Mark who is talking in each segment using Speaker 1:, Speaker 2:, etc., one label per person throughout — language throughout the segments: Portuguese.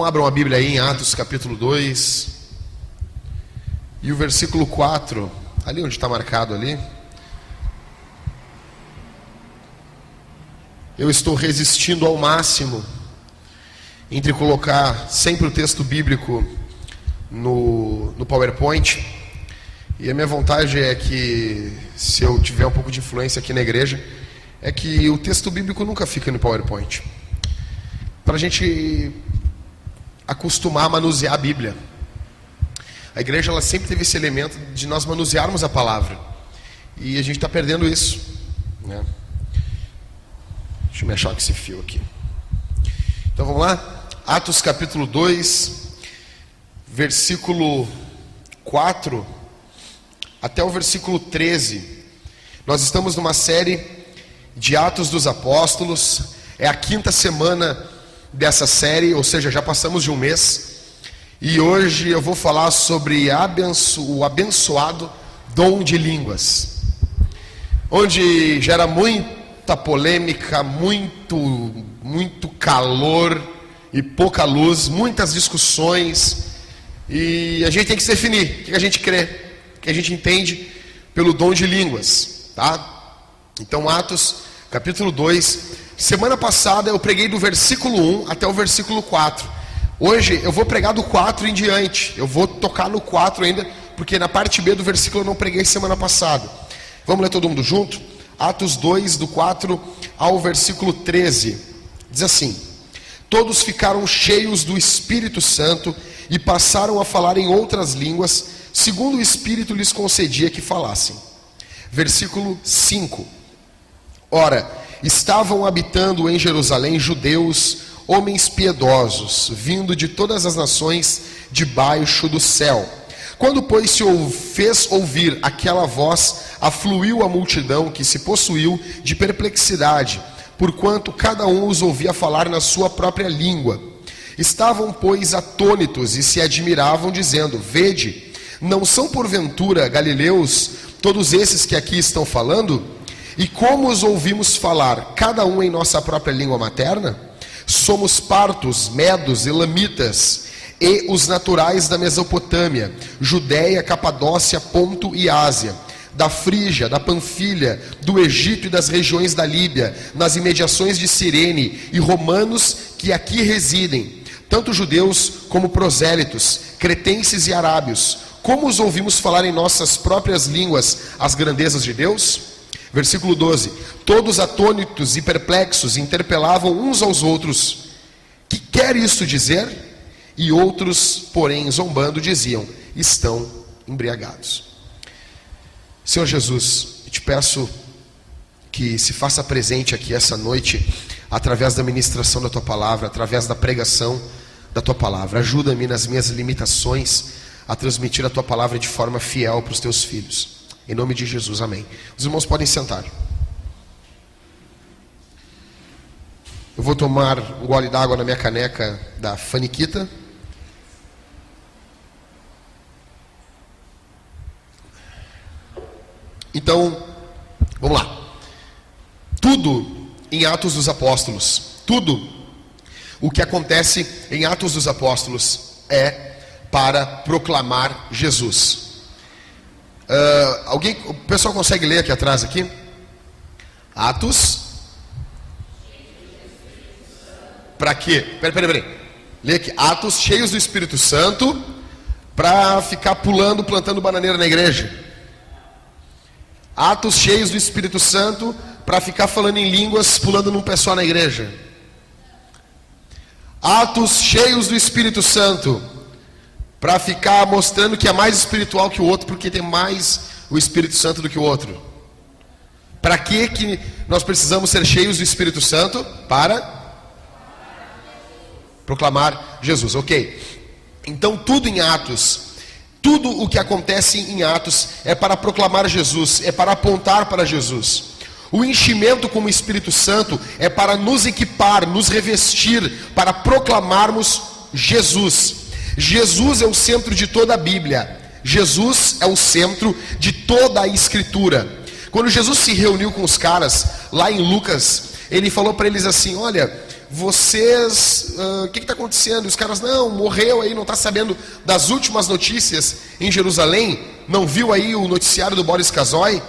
Speaker 1: Então abram a Bíblia aí em Atos capítulo 2. E o versículo 4, ali onde está marcado ali. Eu estou resistindo ao máximo entre colocar sempre o texto bíblico no PowerPoint. E a minha vontade é que, se eu tiver um pouco de influência aqui na igreja, é que o texto bíblico nunca fica no PowerPoint. Para a gente acostumar a manusear a Bíblia. A igreja ela sempre teve esse elemento de nós manusearmos a palavra. E a gente está perdendo isso, né? Deixa eu me achar com esse fio aqui. Então vamos lá? Atos capítulo 2, versículo 4 até o versículo 13. Nós estamos numa série de Atos dos Apóstolos. É a 5ª semana dessa série, ou seja, já passamos de um mês. E hoje eu vou falar sobre o abençoado dom de línguas, onde gera muita polêmica, muito calor e pouca luz, muitas discussões. E a gente tem que se definir o que a gente crê, o que a gente entende pelo dom de línguas, tá? Então Atos capítulo 2. Semana passada eu preguei do versículo 1 até o versículo 4. Hoje eu vou pregar do 4 em diante. Eu vou tocar no 4 ainda, porque na parte B do versículo eu não preguei semana passada. Vamos ler todo mundo junto? Atos 2, do 4 ao versículo 13. Diz assim: todos ficaram cheios do Espírito Santo e passaram a falar em outras línguas, segundo o Espírito lhes concedia que falassem. Versículo 5. Ora, estavam habitando em Jerusalém judeus, homens piedosos, vindo de todas as nações debaixo do céu. Quando, pois, se fez ouvir aquela voz, afluiu a multidão, que se possuiu de perplexidade, porquanto cada um os ouvia falar na sua própria língua. Estavam, pois, atônitos e se admiravam, dizendo: vede, não são porventura galileus todos esses que aqui estão falando? E como os ouvimos falar, cada um em nossa própria língua materna? Somos partos, medos, elamitas, e os naturais da Mesopotâmia, Judéia, Capadócia, Ponto e Ásia, da Frígia, da Panfilha, do Egito e das regiões da Líbia, nas imediações de Cirene, e romanos que aqui residem, tanto judeus como prosélitos, cretenses e arábios. Como os ouvimos falar em nossas próprias línguas as grandezas de Deus? Versículo 12. Todos atônitos e perplexos interpelavam uns aos outros: que quer isto dizer? E outros, porém, zombando, diziam: estão embriagados. Senhor Jesus, eu te peço que se faça presente aqui essa noite, através da ministração da tua palavra, através da pregação da tua palavra. Ajuda-me nas minhas limitações a transmitir a tua palavra de forma fiel para os teus filhos. Em nome de Jesus, amém. Os irmãos podem sentar. Eu vou tomar um gole d'água na minha caneca da Faniquita. Então, vamos lá. Tudo em Atos dos Apóstolos, tudo o que acontece em Atos dos Apóstolos é para proclamar Jesus. O pessoal consegue ler aqui atrás aqui? Atos. Para quê? Peraí. Lê aqui. Atos cheios do Espírito Santo para ficar pulando, plantando bananeira na igreja. Atos cheios do Espírito Santo para ficar falando em línguas, pulando num pé só na igreja. Atos cheios do Espírito Santo para ficar mostrando que é mais espiritual que o outro, porque tem mais o Espírito Santo do que o outro. Para que nós precisamos ser cheios do Espírito Santo? Para proclamar Jesus, ok? Então tudo em Atos, tudo o que acontece em Atos é para proclamar Jesus, é para apontar para Jesus. O enchimento com o Espírito Santo é para nos equipar, nos revestir, para proclamarmos Jesus. Jesus é o centro de toda a Bíblia. Jesus é o centro de toda a Escritura. Quando Jesus se reuniu com os caras, lá em Lucas, ele falou para eles assim: olha, vocês, o que está acontecendo? E os caras, não, morreu aí, não está sabendo das últimas notícias em Jerusalém? Não viu aí o noticiário do Boris Casoy?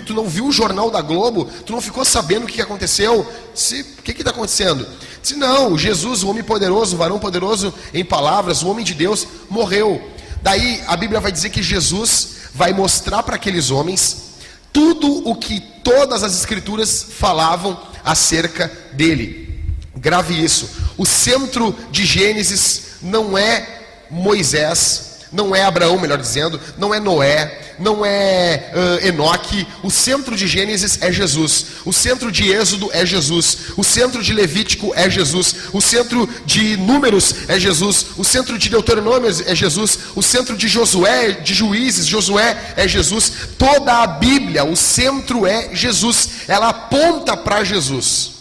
Speaker 1: Tu não viu o jornal da Globo? Tu não ficou sabendo o que aconteceu? O que está acontecendo? Disse, não, Jesus, o homem poderoso, o varão poderoso em palavras, o homem de Deus, morreu. Daí a Bíblia vai dizer que Jesus vai mostrar para aqueles homens tudo o que todas as escrituras falavam acerca dele. Grave isso. O centro de Gênesis não é Moisés, não é Abraão, melhor dizendo, não é Noé, não é Enoque. O centro de Gênesis é Jesus. O centro de Êxodo é Jesus. O centro de Levítico é Jesus. O centro de Números é Jesus. O centro de Deuteronômio é Jesus. O centro de Josué, de Juízes, Josué é Jesus. Toda a Bíblia, o centro é Jesus. Ela aponta para Jesus.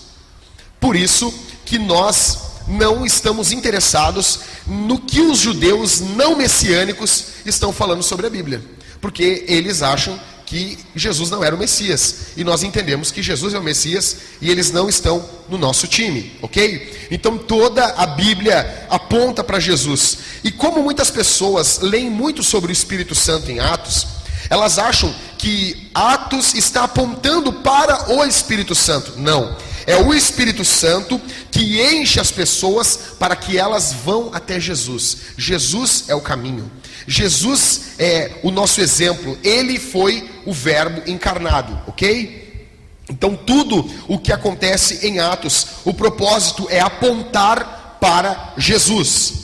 Speaker 1: Por isso que nós não estamos interessados no que os judeus não messiânicos estão falando sobre a Bíblia, porque eles acham que Jesus não era o Messias, e nós entendemos que Jesus é o Messias, e eles não estão no nosso time, ok? Então toda a Bíblia aponta para Jesus, e como muitas pessoas leem muito sobre o Espírito Santo em Atos, elas acham que Atos está apontando para o Espírito Santo. Não, é o Espírito Santo que enche as pessoas para que elas vão até Jesus. Jesus é o caminho. Jesus é o nosso exemplo. Ele foi o Verbo encarnado, ok? Então tudo o que acontece em Atos, o propósito é apontar para Jesus.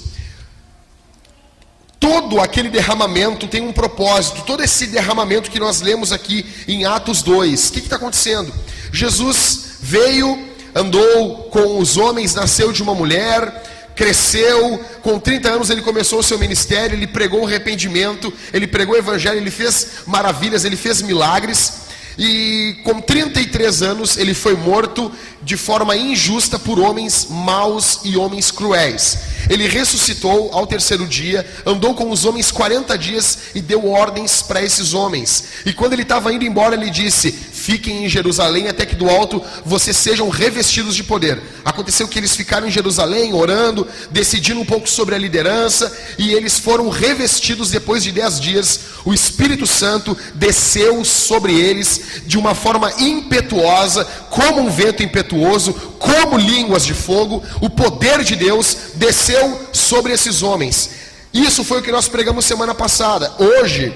Speaker 1: Todo aquele derramamento tem um propósito. Todo esse derramamento que nós lemos aqui em Atos 2, o que está acontecendo? Jesus veio, andou com os homens, nasceu de uma mulher, cresceu, com 30 anos ele começou o seu ministério, ele pregou o arrependimento, ele pregou o evangelho, ele fez maravilhas, ele fez milagres, e com 33 anos ele foi morto de forma injusta por homens maus e homens cruéis. Ele ressuscitou ao terceiro dia, andou com os homens 40 dias e deu ordens para esses homens. E quando ele estava indo embora, ele disse: fiquem em Jerusalém até que do alto vocês sejam revestidos de poder. Aconteceu que eles ficaram em Jerusalém orando, decidindo um pouco sobre a liderança, e eles foram revestidos depois de 10 dias. O Espírito Santo desceu sobre eles de uma forma impetuosa, como um vento impetuoso, como línguas de fogo. O poder de Deus desceu sobre esses homens. Isso foi o que nós pregamos semana passada. Hoje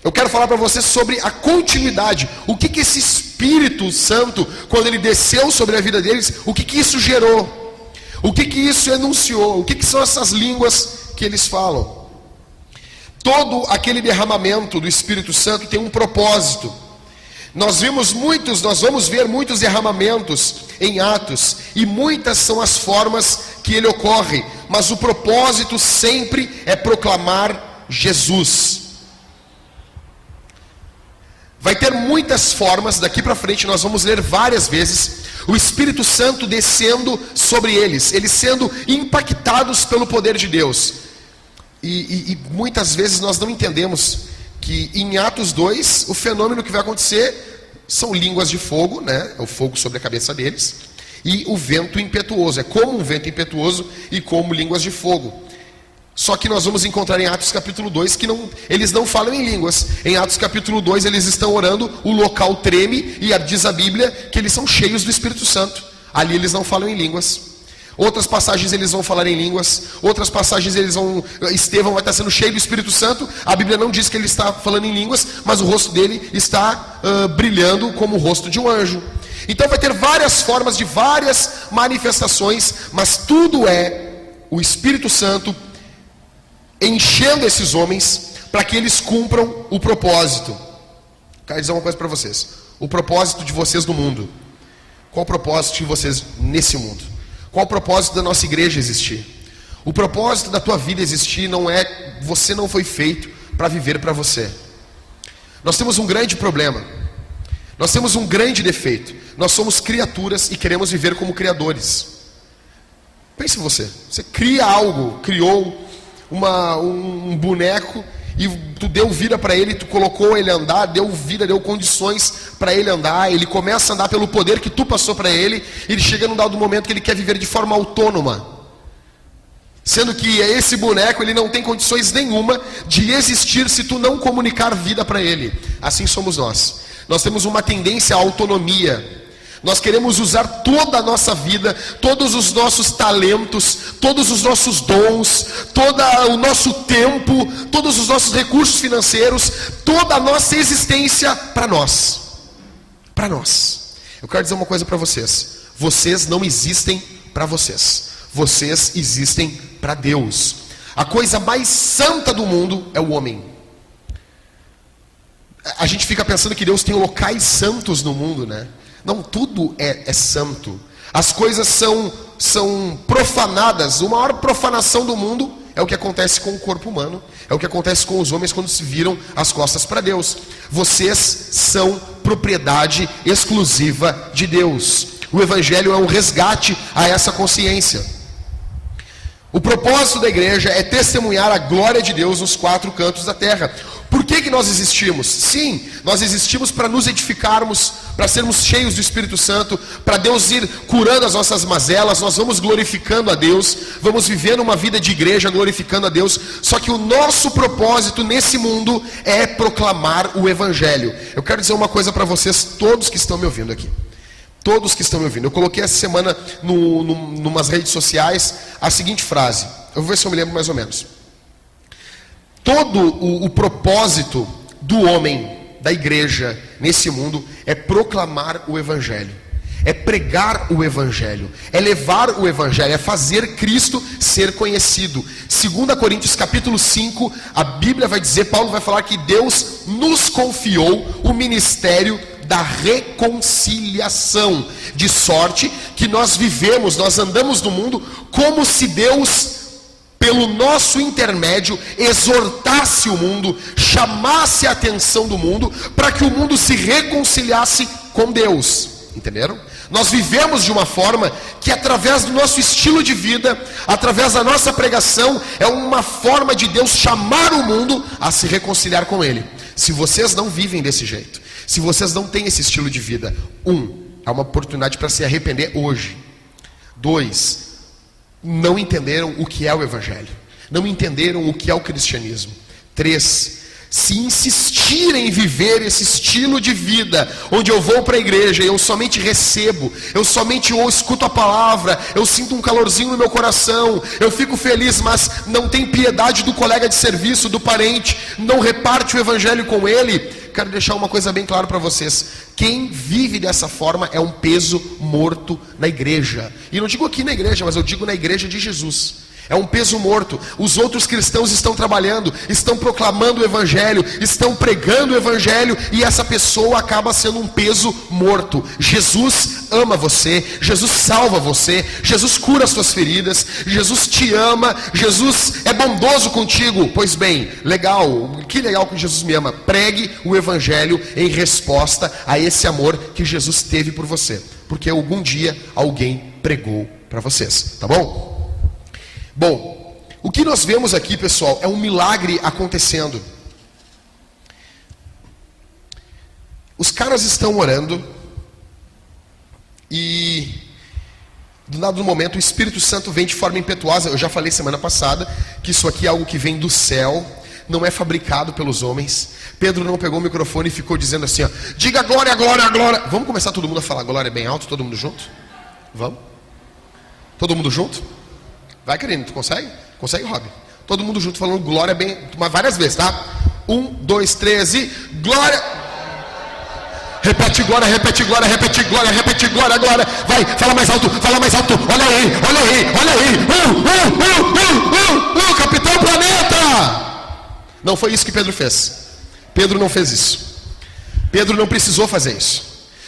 Speaker 1: eu quero falar para vocês sobre a continuidade. O que esse Espírito Santo, quando ele desceu sobre a vida deles, o que isso gerou? O que isso enunciou? O que são essas línguas que eles falam? Todo aquele derramamento do Espírito Santo tem um propósito. Nós vamos ver muitos derramamentos em Atos, e muitas são as formas que ele ocorre, mas o propósito sempre é proclamar Jesus. Vai ter muitas formas, daqui para frente nós vamos ler várias vezes, o Espírito Santo descendo sobre eles sendo impactados pelo poder de Deus. E muitas vezes nós não entendemos que em Atos 2, o fenômeno que vai acontecer são línguas de fogo, né? O fogo sobre a cabeça deles, e o vento impetuoso, é como um vento impetuoso e como línguas de fogo. Só que nós vamos encontrar em Atos capítulo 2 que eles não falam em línguas. Em Atos capítulo 2 eles estão orando, o local treme, e diz a Bíblia que eles são cheios do Espírito Santo. Ali eles não falam em línguas. Outras passagens eles vão falar em línguas. Outras passagens Estevão vai estar sendo cheio do Espírito Santo. A Bíblia não diz que ele está falando em línguas, mas o rosto dele está brilhando como o rosto de um anjo. Então vai ter várias formas de várias manifestações, mas tudo é o Espírito Santo enchendo esses homens para que eles cumpram o propósito. Quero dizer uma coisa para vocês: o propósito de vocês no mundo. Qual o propósito de vocês nesse mundo? Qual o propósito da nossa igreja existir? O propósito da tua vida existir não é, você não foi feito para viver para você. Nós temos um grande problema. Nós temos um grande defeito. Nós somos criaturas e queremos viver como criadores. Pense em você. Você cria algo, criou um boneco, e tu deu vida para ele, tu colocou ele a andar, deu vida, deu condições para ele andar, ele começa a andar pelo poder que tu passou para ele, e ele chega num dado momento que ele quer viver de forma autônoma, sendo que esse boneco ele não tem condições nenhuma de existir se tu não comunicar vida para ele. Assim somos nós. Nós temos uma tendência à autonomia. Nós queremos usar toda a nossa vida, todos os nossos talentos, todos os nossos dons, todo o nosso tempo, todos os nossos recursos financeiros, toda a nossa existência para nós. Para nós. Eu quero dizer uma coisa para vocês. Vocês não existem para vocês. Vocês existem para Deus. A coisa mais santa do mundo é o homem. A gente fica pensando que Deus tem locais santos no mundo, né? Não, tudo é santo. As coisas são profanadas. A maior profanação do mundo é o que acontece com o corpo humano. É o que acontece com os homens quando se viram as costas para Deus. Vocês são propriedade exclusiva de Deus. O Evangelho é um resgate a essa consciência. O propósito da igreja é testemunhar a glória de Deus nos quatro cantos da terra. Por que nós existimos? Sim, nós existimos para nos edificarmos, para sermos cheios do Espírito Santo, para Deus ir curando as nossas mazelas. Nós vamos glorificando a Deus, vamos vivendo uma vida de igreja glorificando a Deus. Só que o nosso propósito nesse mundo é proclamar o Evangelho. Eu quero dizer uma coisa para vocês, todos que estão me ouvindo aqui. Todos que estão me ouvindo. Eu coloquei essa semana numas redes sociais a seguinte frase. Eu vou ver se eu me lembro mais ou menos. Todo o propósito do homem, da igreja, nesse mundo, é proclamar o Evangelho. É pregar o Evangelho. É levar o Evangelho. É fazer Cristo ser conhecido. 2 Coríntios capítulo 5, a Bíblia vai dizer, Paulo vai falar que Deus nos confiou o ministério da reconciliação, de sorte que nós vivemos, nós andamos no mundo como se Deus, pelo nosso intermédio, exortasse o mundo, chamasse a atenção do mundo, para que o mundo se reconciliasse com Deus. Entenderam? Nós vivemos de uma forma que, através do nosso estilo de vida, através da nossa pregação, é uma forma de Deus chamar o mundo a se reconciliar com Ele. Se vocês não vivem desse jeito, se vocês não têm esse estilo de vida, é uma oportunidade para se arrepender hoje. 2, não entenderam o que é o Evangelho. Não entenderam o que é o cristianismo. 3, se insistirem em viver esse estilo de vida, onde eu vou para a igreja e eu somente recebo, eu somente escuto a palavra, eu sinto um calorzinho no meu coração, eu fico feliz, mas não tem piedade do colega de serviço, do parente, não reparte o Evangelho com ele. Quero deixar uma coisa bem clara para vocês. Quem vive dessa forma é um peso morto na igreja. E não digo aqui na igreja, mas eu digo na igreja de Jesus. É um peso morto. Os outros cristãos estão trabalhando, estão proclamando o Evangelho, estão pregando o Evangelho, e essa pessoa acaba sendo um peso morto. Jesus ama você, Jesus salva você, Jesus cura as suas feridas, Jesus te ama, Jesus é bondoso contigo. Pois bem, legal, que legal que Jesus me ama. Pregue o Evangelho em resposta a esse amor que Jesus teve por você, porque algum dia alguém pregou para vocês, tá bom? Bom, o que nós vemos aqui, pessoal, é um milagre acontecendo. Os caras estão orando e, do nada do momento, o Espírito Santo vem de forma impetuosa. Eu já falei semana passada que isso aqui é algo que vem do céu, não é fabricado pelos homens. Pedro não pegou o microfone e ficou dizendo assim, ó, diga glória, glória, glória. Vamos começar todo mundo a falar glória bem alto, todo mundo junto? Vamos? Todo mundo junto? Vai, querido, tu consegue? Consegue, Rob? Todo mundo junto falando glória bem, mas várias vezes, tá? 1, 2, 3 e glória. Repete glória, repete glória, repete glória, repete glória, glória. Vai, fala mais alto, fala mais alto. Olha aí, olha aí, olha aí. Capitão Planeta. Não foi isso que Pedro fez. Pedro não fez isso. Pedro não precisou fazer isso.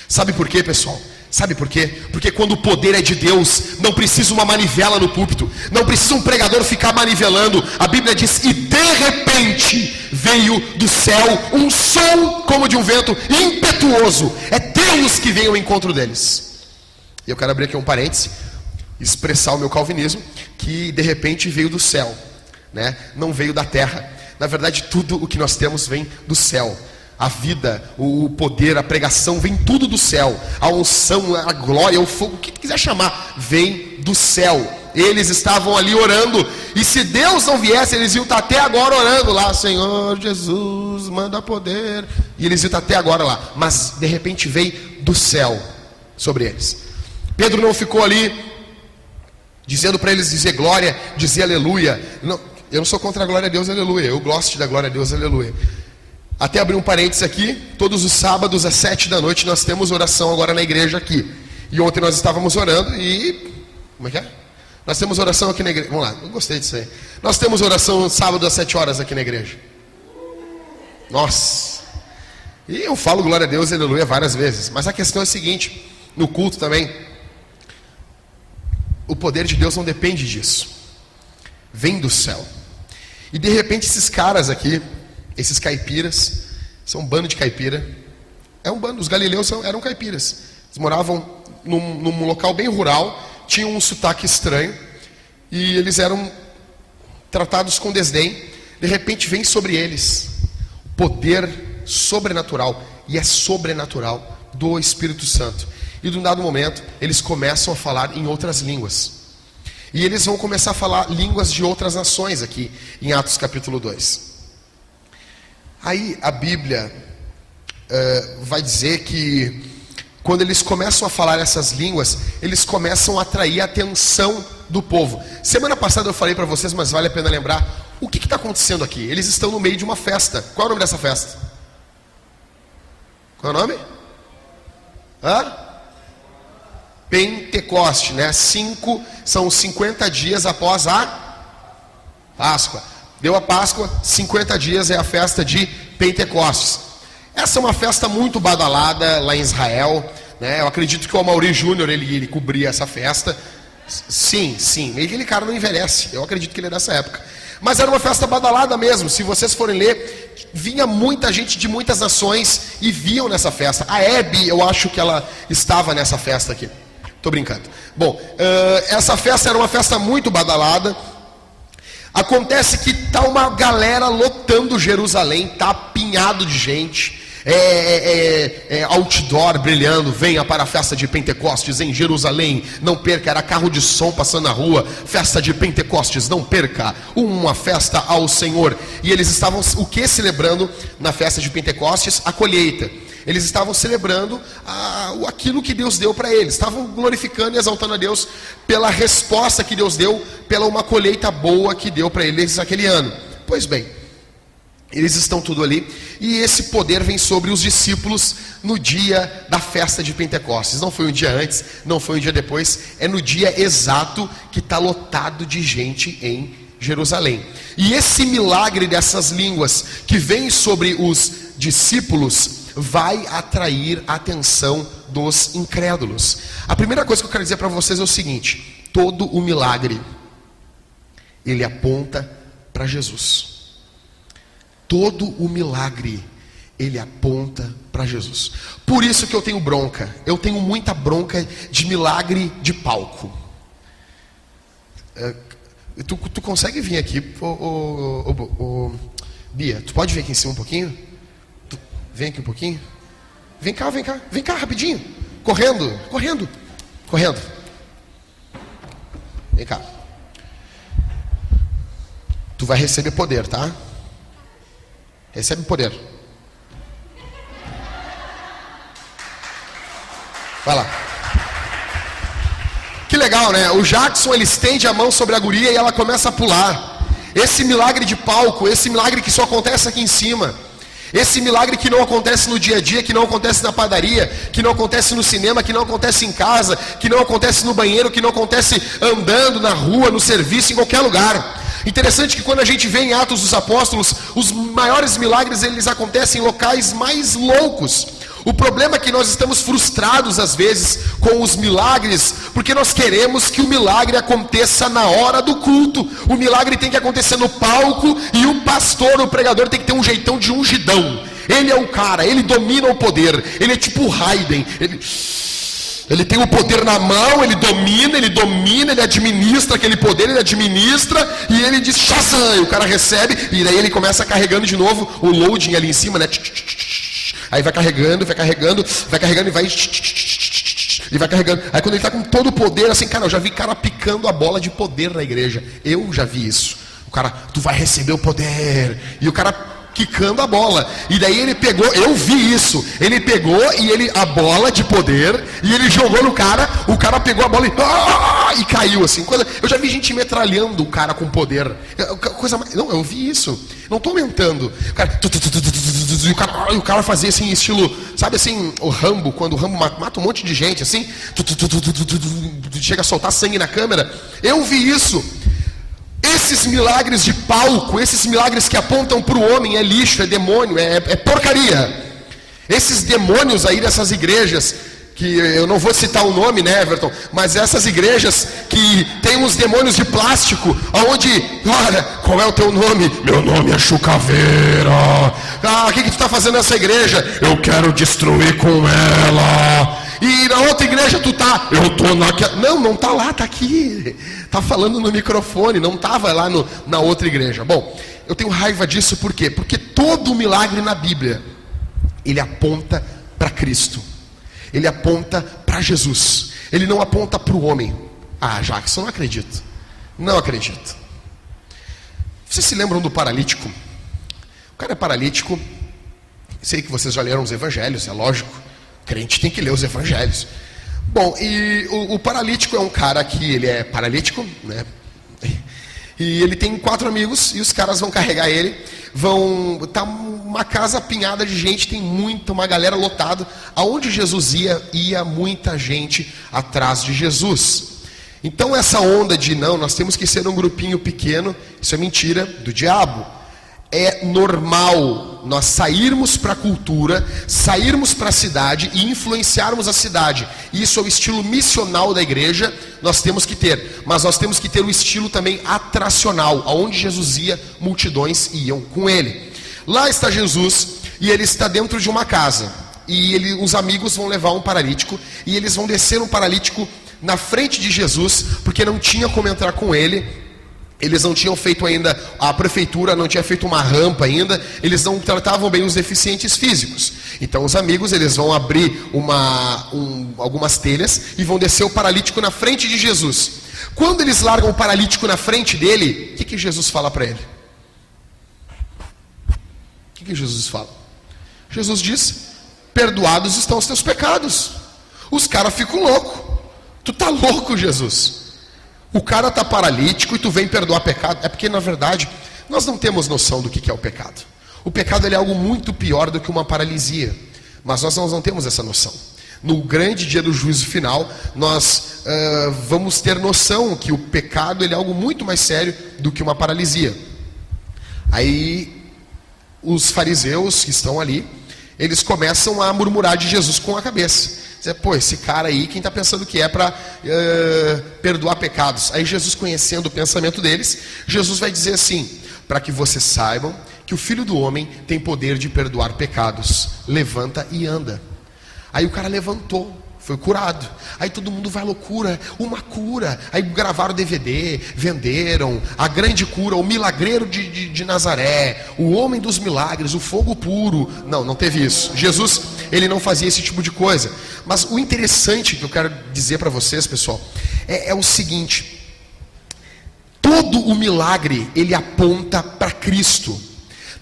Speaker 1: Sabe por quê, pessoal? Sabe por quê? Porque quando o poder é de Deus, não precisa uma manivela no púlpito, não precisa um pregador ficar manivelando. A Bíblia diz, e de repente veio do céu um som como de um vento impetuoso. É Deus que veio ao encontro deles. E eu quero abrir aqui um parêntese, expressar o meu calvinismo, que de repente veio do céu, né? Não veio da terra. Na verdade, tudo o que nós temos vem do céu. A vida, o poder, a pregação, vem tudo do céu. A unção, a glória, o fogo, o que tu quiser chamar, vem do céu. Eles estavam ali orando, e se Deus não viesse, eles iam estar até agora orando lá, Senhor Jesus, manda poder, e eles iam estar até agora lá, mas de repente veio do céu sobre eles. Pedro não ficou ali dizendo para eles dizer glória, dizer aleluia. Não, eu não sou contra a glória a Deus, aleluia, eu gosto da glória a Deus, aleluia. Até abrir um parênteses aqui, todos os sábados às 7 da noite nós temos oração agora na igreja aqui, e ontem nós estávamos orando e, como é que é? Nós temos oração aqui na igreja. Vamos lá, eu gostei disso aí. Nós temos oração sábado às 7 horas aqui na igreja. Nossa. E eu falo glória a Deus, aleluia, várias vezes. Mas a questão é a seguinte, no culto também, o poder de Deus não depende disso. Vem do céu. E de repente esses caras aqui, esses caipiras, são um bando de caipira. É um bando, os galileus eram caipiras. Eles moravam num local bem rural, tinham um sotaque estranho, e eles eram tratados com desdém. De repente vem sobre eles poder sobrenatural, e é sobrenatural, do Espírito Santo. E de um dado momento, eles começam a falar em outras línguas. E eles vão começar a falar línguas de outras nações aqui, em Atos capítulo 2. Aí a Bíblia vai dizer que quando eles começam a falar essas línguas, eles começam a atrair a atenção do povo. Semana passada eu falei para vocês, mas vale a pena lembrar, o que está acontecendo aqui? Eles estão no meio de uma festa. Qual é o nome dessa festa? Qual é o nome? Pentecoste, né? São 50 dias após a Páscoa. Deu a Páscoa, 50 dias é a festa de Pentecostes. Essa é uma festa muito badalada lá em Israel, né? Eu acredito que o Amaury Júnior, ele cobria essa festa. Sim, aquele cara não envelhece, eu acredito que ele é dessa época. Mas era uma festa badalada mesmo, se vocês forem ler, vinha muita gente de muitas nações e viam nessa festa. A Hebe, eu acho que ela estava nessa festa aqui. Tô brincando. Bom, essa festa era uma festa muito badalada. Acontece que tá uma galera lotando Jerusalém, tá apinhado de gente, outdoor brilhando, venha para a festa de Pentecostes em Jerusalém, não perca, era carro de som passando na rua, festa de Pentecostes, não perca, uma festa ao Senhor. E eles estavam, o que celebrando na festa de Pentecostes? A colheita. Eles estavam celebrando aquilo que Deus deu para eles. Estavam glorificando e exaltando a Deus pela resposta que Deus deu, pela uma colheita boa que deu para eles naquele ano. Pois bem, eles estão tudo ali. E esse poder vem sobre os discípulos no dia da festa de Pentecostes. Não foi um dia antes, não foi um dia depois. É no dia exato que está lotado de gente em Jerusalém. E esse milagre dessas línguas que vem sobre os discípulos vai atrair a atenção dos incrédulos. A primeira coisa que eu quero dizer para vocês é o seguinte: todo o milagre, ele aponta para Jesus. Todo o milagre, ele aponta para Jesus. Por isso que eu tenho bronca. Eu tenho muita bronca de milagre de palco. Tu consegue vir aqui, Bia? Tu pode vir aqui em cima um pouquinho? Vem aqui um pouquinho. Vem cá rapidinho. Correndo. Vem cá. Tu vai receber poder, tá? Recebe poder. Vai lá. Que legal, né? O Jackson, ele estende a mão sobre a guria e ela começa a pular. Esse milagre de palco, esse milagre que só acontece aqui em cima. Esse milagre que não acontece no dia a dia, que não acontece na padaria, que não acontece no cinema, que não acontece em casa, que não acontece no banheiro, que não acontece andando na rua, no serviço, em qualquer lugar. Interessante que quando a gente vê em Atos dos Apóstolos, os maiores milagres, eles acontecem em locais mais loucos. O problema é que nós estamos frustrados às vezes com os milagres, porque nós queremos que o milagre aconteça na hora do culto. O milagre tem que acontecer no palco, e o pastor, o pregador, tem que ter um jeitão de ungidão. Ele é o cara, ele domina o poder, ele é tipo o Haydn, Ele tem o poder na mão, ele domina, ele administra aquele poder, ele administra, e ele diz Shazam, e o cara recebe, e daí ele começa carregando de novo o loading ali em cima, né? Aí vai carregando, e vai... E vai carregando. Aí quando ele está com todo o poder, assim, cara, eu já vi cara picando a bola de poder na igreja. Eu já vi isso. O cara, tu vai receber o poder. E o cara quicando a bola. E daí ele pegou, eu vi isso. Ele pegou a bola de poder, e ele jogou no cara, o cara pegou a bola e caiu assim. Eu já vi gente metralhando o cara com poder. Não, eu vi isso. Não estou aumentando. O cara fazia assim, estilo, sabe assim, o Rambo, quando o Rambo mata um monte de gente, assim, chega a soltar sangue na câmera. Eu vi isso. Esses milagres de palco, esses milagres que apontam para o homem, é lixo, é demônio, é porcaria. Esses demônios aí dessas igrejas, que eu não vou citar o nome, né, Everton, mas essas igrejas que tem uns demônios de plástico, aonde, olha, qual é o teu nome? Meu nome é Chucaveira. O que tu está fazendo nessa igreja? Eu quero destruir com ela. E na outra igreja tu tá, eu tô naquela. Não tá lá, tá aqui. Tá falando no microfone, não tava lá na outra igreja. Bom, eu tenho raiva disso por quê? Porque todo milagre na Bíblia, ele aponta para Cristo. Ele aponta para Jesus. Ele não aponta para o homem. Jackson, não acredito. Não acredito. Vocês se lembram do paralítico? O cara é paralítico. Sei que vocês já leram os evangelhos, é lógico. Crente tem que ler os evangelhos. Bom, e o paralítico é um cara que ele é paralítico, né? E ele tem 4 amigos, e os caras vão carregar ele. Tá uma casa apinhada de gente, tem uma galera lotada. Aonde Jesus ia muita gente atrás de Jesus. Então essa onda de não, nós temos que ser um grupinho pequeno, isso é mentira do diabo. É normal nós sairmos para a cultura, sairmos para a cidade e influenciarmos a cidade. Isso é o estilo missional da igreja, nós temos que ter. Mas nós temos que ter o estilo também atracional. Aonde Jesus ia, multidões iam com ele. Lá está Jesus, e ele está dentro de uma casa. E os amigos vão levar um paralítico, e eles vão descer um paralítico na frente de Jesus, porque não tinha como entrar com ele. Eles não tinham feito ainda, a prefeitura não tinha feito uma rampa ainda, eles não tratavam bem os deficientes físicos. Então os amigos, eles vão abrir algumas telhas e vão descer o paralítico na frente de Jesus. Quando eles largam o paralítico na frente dele, o que Jesus fala para ele? O que Jesus fala? Jesus diz, perdoados estão os teus pecados. Os caras ficam loucos. Tu tá louco, Jesus? O cara está paralítico e tu vem perdoar pecado. É porque, na verdade, nós não temos noção do que é o pecado. O pecado ele é algo muito pior do que uma paralisia. Mas nós não temos essa noção. No grande dia do juízo final, nós vamos ter noção que o pecado ele é algo muito mais sério do que uma paralisia. Aí, os fariseus que estão ali, eles começam a murmurar de Jesus com a cabeça. Pô, esse cara aí, quem está pensando que é para perdoar pecados? Aí Jesus, conhecendo o pensamento deles, Jesus vai dizer assim, para que vocês saibam que o Filho do Homem tem poder de perdoar pecados. Levanta e anda. Aí o cara levantou, foi curado. Aí todo mundo vai à loucura, uma cura. Aí gravaram DVD, venderam, a grande cura, o milagreiro de Nazaré, o homem dos milagres, o fogo puro. Não teve isso. Jesus, ele não fazia esse tipo de coisa. Mas o interessante que eu quero dizer para vocês, pessoal, é o seguinte. Todo o milagre, ele aponta para Cristo.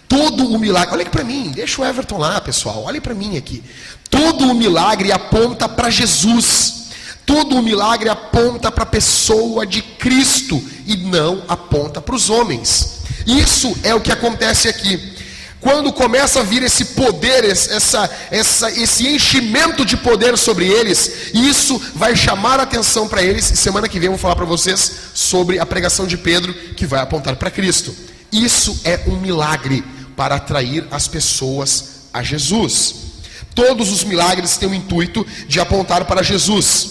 Speaker 1: Todo o milagre, olha aqui para mim, deixa o Everton lá, pessoal, olhem para mim aqui. Todo o milagre aponta para Jesus. Todo o milagre aponta para a pessoa de Cristo e não aponta para os homens. Isso é o que acontece aqui. Quando começa a vir esse poder, esse enchimento de poder sobre eles, isso vai chamar a atenção para eles. E semana que vem eu vou falar para vocês sobre a pregação de Pedro, que vai apontar para Cristo. Isso é um milagre para atrair as pessoas a Jesus. Todos os milagres têm o intuito de apontar para Jesus.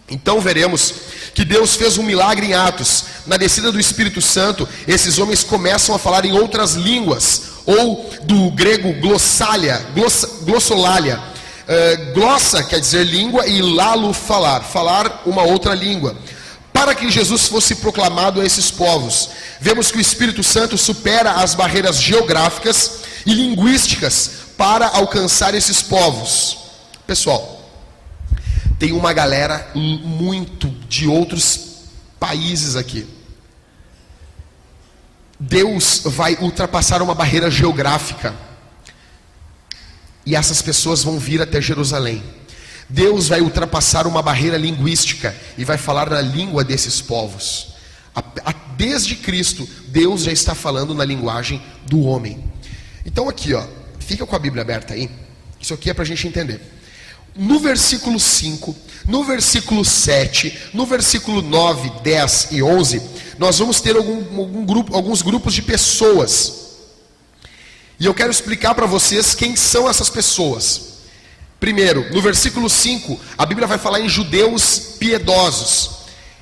Speaker 1: Então veremos que Deus fez um milagre em Atos. Na descida do Espírito Santo, esses homens começam a falar em outras línguas, ou do grego glossolalia. Glossa quer dizer língua e lalo falar, falar uma outra língua. Para que Jesus fosse proclamado a esses povos, vemos que o Espírito Santo supera as barreiras geográficas e linguísticas para alcançar esses povos. Pessoal, tem uma galera muito de outros países aqui. Deus vai ultrapassar uma barreira geográfica e essas pessoas vão vir até Jerusalém. Deus vai ultrapassar uma barreira linguística e vai falar na língua desses povos. Desde Cristo, Deus já está falando na linguagem do homem. Então aqui, fica com a Bíblia aberta aí. Isso aqui é para a gente entender. No versículo 5, no versículo 7, no versículo 9, 10 e 11, nós vamos ter alguns grupos de pessoas. E eu quero explicar para vocês quem são essas pessoas. Primeiro, no versículo 5, a Bíblia vai falar em judeus piedosos.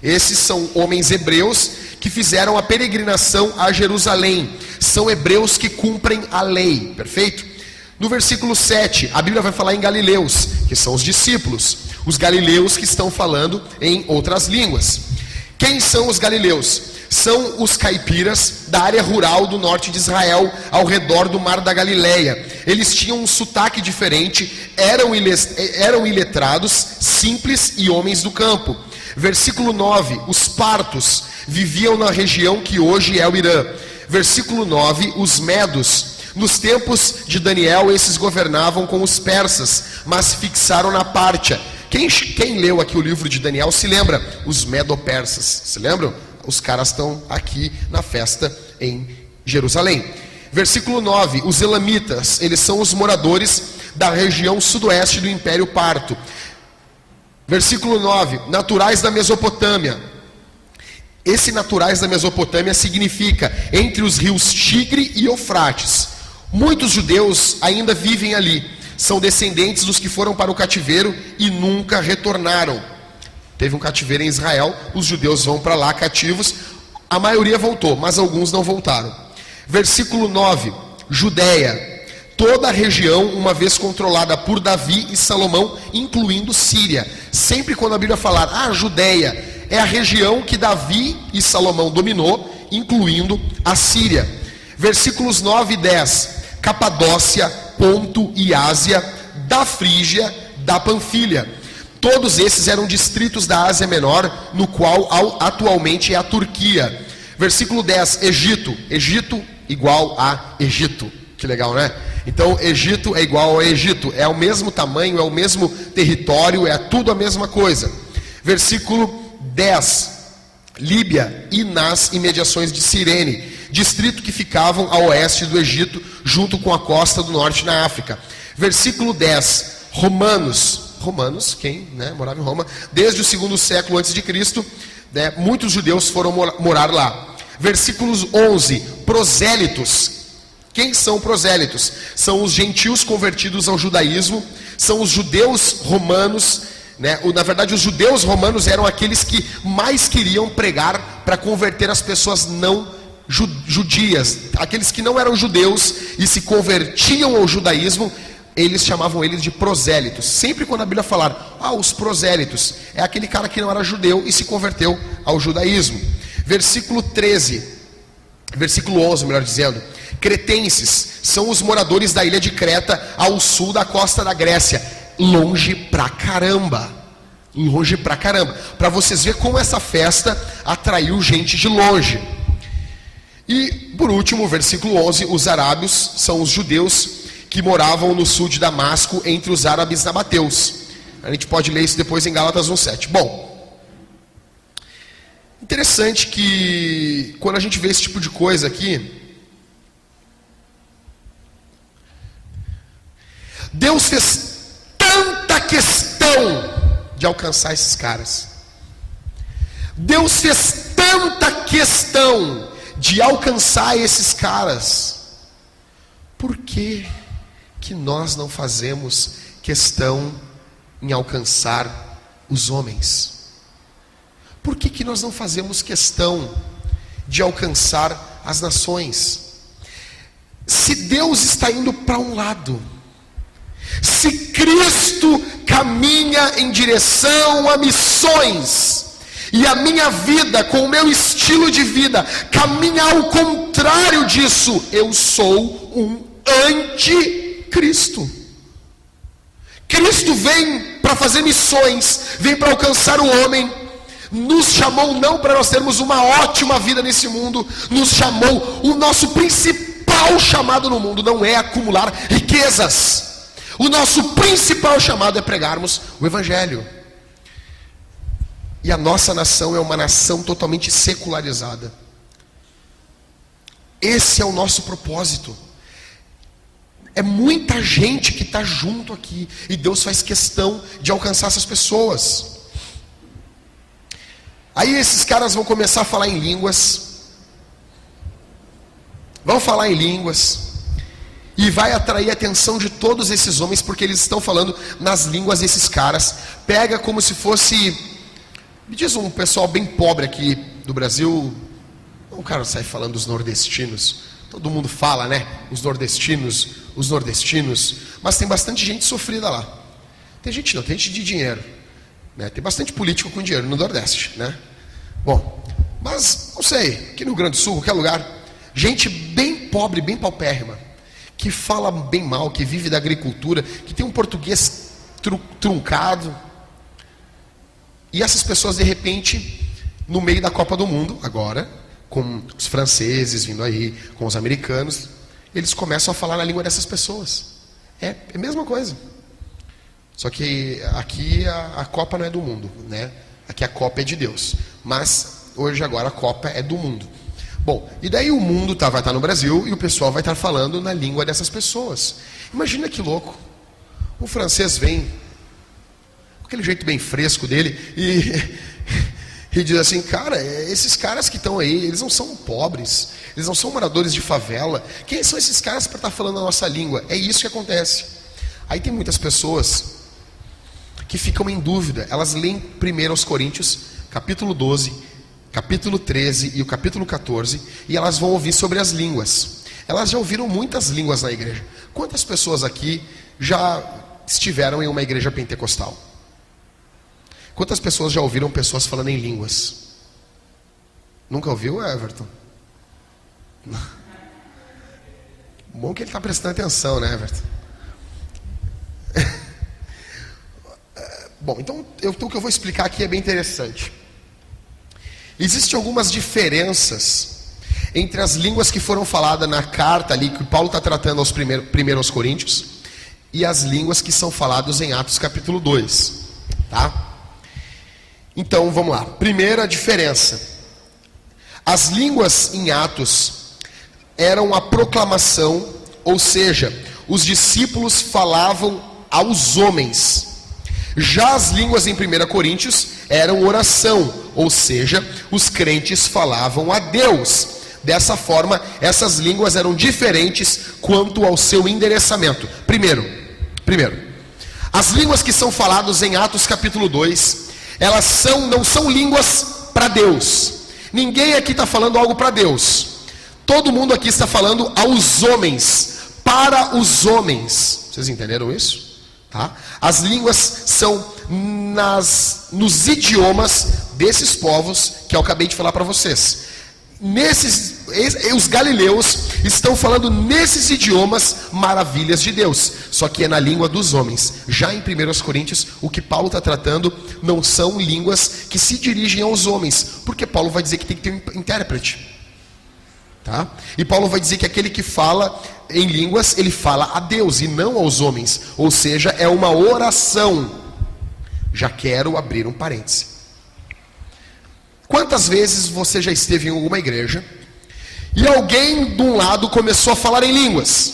Speaker 1: Esses são homens hebreus que fizeram a peregrinação a Jerusalém. São hebreus que cumprem a lei, perfeito? No versículo 7, a Bíblia vai falar em galileus, que são os discípulos. Os galileus que estão falando em outras línguas. Quem são os galileus? São os caipiras da área rural do norte de Israel, ao redor do mar da Galileia. Eles tinham um sotaque diferente, eram iletrados, simples e homens do campo. Versículo 9, os partos viviam na região que hoje é o Irã. Versículo 9, os medos. Nos tempos de Daniel, esses governavam com os persas, mas fixaram na Pártia. Quem leu aqui o livro de Daniel se lembra? Os medo-persas, se lembram? Os caras estão aqui na festa em Jerusalém. Versículo 9, os elamitas, eles são os moradores da região sudoeste do Império Parto. Versículo 9, naturais da Mesopotâmia. Esse naturais da Mesopotâmia significa entre os rios Tigre e Eufrates. Muitos judeus ainda vivem ali, são descendentes dos que foram para o cativeiro e nunca retornaram. Teve um cativeiro em Israel, os judeus vão para lá cativos, a maioria voltou, mas alguns não voltaram. Versículo 9, Judéia, toda a região uma vez controlada por Davi e Salomão, incluindo Síria. Sempre quando a Bíblia falar, Judéia, é a região que Davi e Salomão dominou, incluindo a Síria. Versículos 9 e 10, Capadócia, Ponto e Ásia, da Frígia, da Panfilha. Todos esses eram distritos da Ásia Menor, no qual atualmente é a Turquia. Versículo 10, Egito. Egito igual a Egito. Que legal, né? Então, Egito é igual a Egito. É o mesmo tamanho, é o mesmo território, é tudo a mesma coisa. Versículo 10, Líbia e nas imediações de Cirene, distrito que ficavam a oeste do Egito, junto com a costa do norte na África. Versículo 10, Romanos, quem morava em Roma, desde o 2º século antes de Cristo, muitos judeus foram morar lá. Versículos 11, prosélitos. Quem são prosélitos? São os gentios convertidos ao judaísmo, são os judeus romanos, na verdade os judeus romanos eram aqueles que mais queriam pregar para converter as pessoas não judias, aqueles que não eram judeus e se convertiam ao judaísmo, eles chamavam eles de prosélitos. Sempre quando a Bíblia falar, os prosélitos, é aquele cara que não era judeu e se converteu ao judaísmo. Versículo 11, melhor dizendo, cretenses, são os moradores da ilha de Creta, ao sul da costa da Grécia, longe pra caramba, para vocês verem como essa festa atraiu gente de longe. E por último, versículo 11, os arábios são os judeus que moravam no sul de Damasco, entre os árabes nabateus. A gente pode ler isso depois em Gálatas 1:7. Bom, interessante que quando a gente vê esse tipo de coisa aqui, Deus fez tanta questão de alcançar esses caras. Deus fez tanta questão de alcançar esses caras. Por que nós não fazemos questão em alcançar os homens? Por que nós não fazemos questão de alcançar as nações? Se Deus está indo para um lado, se Cristo caminha em direção a missões, e a minha vida, com o meu estilo de vida, caminha ao contrário disso, eu sou um anticristo. Cristo vem para fazer missões, vem para alcançar o homem, nos chamou não para nós termos uma ótima vida nesse mundo, nos chamou, o nosso principal chamado no mundo não é acumular riquezas, o nosso principal chamado é pregarmos o Evangelho. E a nossa nação é uma nação totalmente secularizada. Esse é o nosso propósito. É muita gente que está junto aqui, e Deus faz questão de alcançar essas pessoas. Aí esses caras vão começar a falar em línguas, e vai atrair a atenção de todos esses homens, porque eles estão falando nas línguas desses caras. Pega como se fosse, me diz um pessoal bem pobre aqui do Brasil, o cara sai falando dos nordestinos. Todo mundo fala, né? Os nordestinos. Mas tem bastante gente sofrida lá. Tem gente de dinheiro, né? Tem bastante político com dinheiro no Nordeste, né? Bom, mas não sei, aqui no Rio Grande do Sul, qualquer lugar, gente bem pobre, bem paupérrima, que fala bem mal, que vive da agricultura, que tem um português truncado. E essas pessoas, de repente, no meio da Copa do Mundo, agora, com os franceses vindo aí, com os americanos, eles começam a falar na língua dessas pessoas. É a mesma coisa. Só que aqui a Copa não é do mundo, né? Aqui a Copa é de Deus. Mas hoje agora a Copa é do mundo. Bom, e daí o mundo vai estar no Brasil e o pessoal vai estar falando na língua dessas pessoas. Imagina que louco. O francês vem com aquele jeito bem fresco dele e diz assim: cara, esses caras que estão aí, eles não são pobres, eles não são moradores de favela. Quem são esses caras para estar falando a nossa língua? É isso que acontece. Aí tem muitas pessoas que ficam em dúvida. Elas leem 1 Coríntios, capítulo 12, capítulo 13 e o capítulo 14, e elas vão ouvir sobre as línguas. Elas já ouviram muitas línguas na igreja. Quantas pessoas aqui já estiveram em uma igreja pentecostal? Quantas pessoas já ouviram pessoas falando em línguas? Nunca ouviu, Everton? Bom que ele está prestando atenção, né, Everton? Bom, então o que eu vou explicar aqui é bem interessante. Existem algumas diferenças entre as línguas que foram faladas na carta ali, que Paulo está tratando aos primeiros Coríntios, e as línguas que são faladas em Atos capítulo 2. Tá? Então, vamos lá. Primeira diferença. As línguas em Atos eram a proclamação, ou seja, os discípulos falavam aos homens. Já as línguas em 1 Coríntios eram oração, ou seja, os crentes falavam a Deus. Dessa forma, essas línguas eram diferentes quanto ao seu endereçamento. Primeiro, as línguas que são faladas em Atos capítulo 2, elas não são línguas para Deus. Ninguém aqui está falando algo para Deus. Todo mundo aqui está falando aos homens, para os homens. Vocês entenderam isso? Tá? As línguas são nos idiomas desses povos que eu acabei de falar para vocês. Os galileus estão falando nesses idiomas maravilhas de Deus, só que é na língua dos homens. Já em 1 Coríntios, o que Paulo está tratando não são línguas que se dirigem aos homens, porque Paulo vai dizer que tem que ter um intérprete. Tá? E Paulo vai dizer que aquele que fala em línguas, ele fala a Deus e não aos homens, ou seja, é uma oração. Já quero abrir um parêntese. Quantas vezes você já esteve em alguma igreja e alguém de um lado começou a falar em línguas,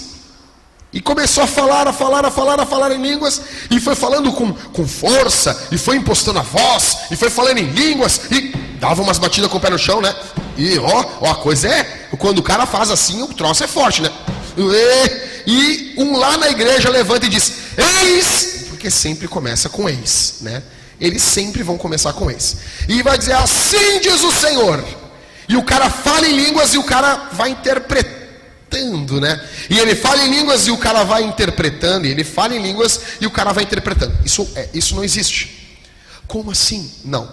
Speaker 1: e começou a falar em línguas, e foi falando com força, e foi impostando a voz, e foi falando em línguas, e dava umas batidas com o pé no chão, né? E a coisa é, quando o cara faz assim, o troço é forte, né? E um lá na igreja levanta e diz: eis, porque sempre começa com eis, né? Eles sempre vão começar com eis. E vai dizer: assim diz o Senhor. E o cara fala em línguas e o cara vai interpretando, né? E ele fala em línguas e o cara vai interpretando, e ele fala em línguas e o cara vai interpretando. Isso não existe. Como assim? Não.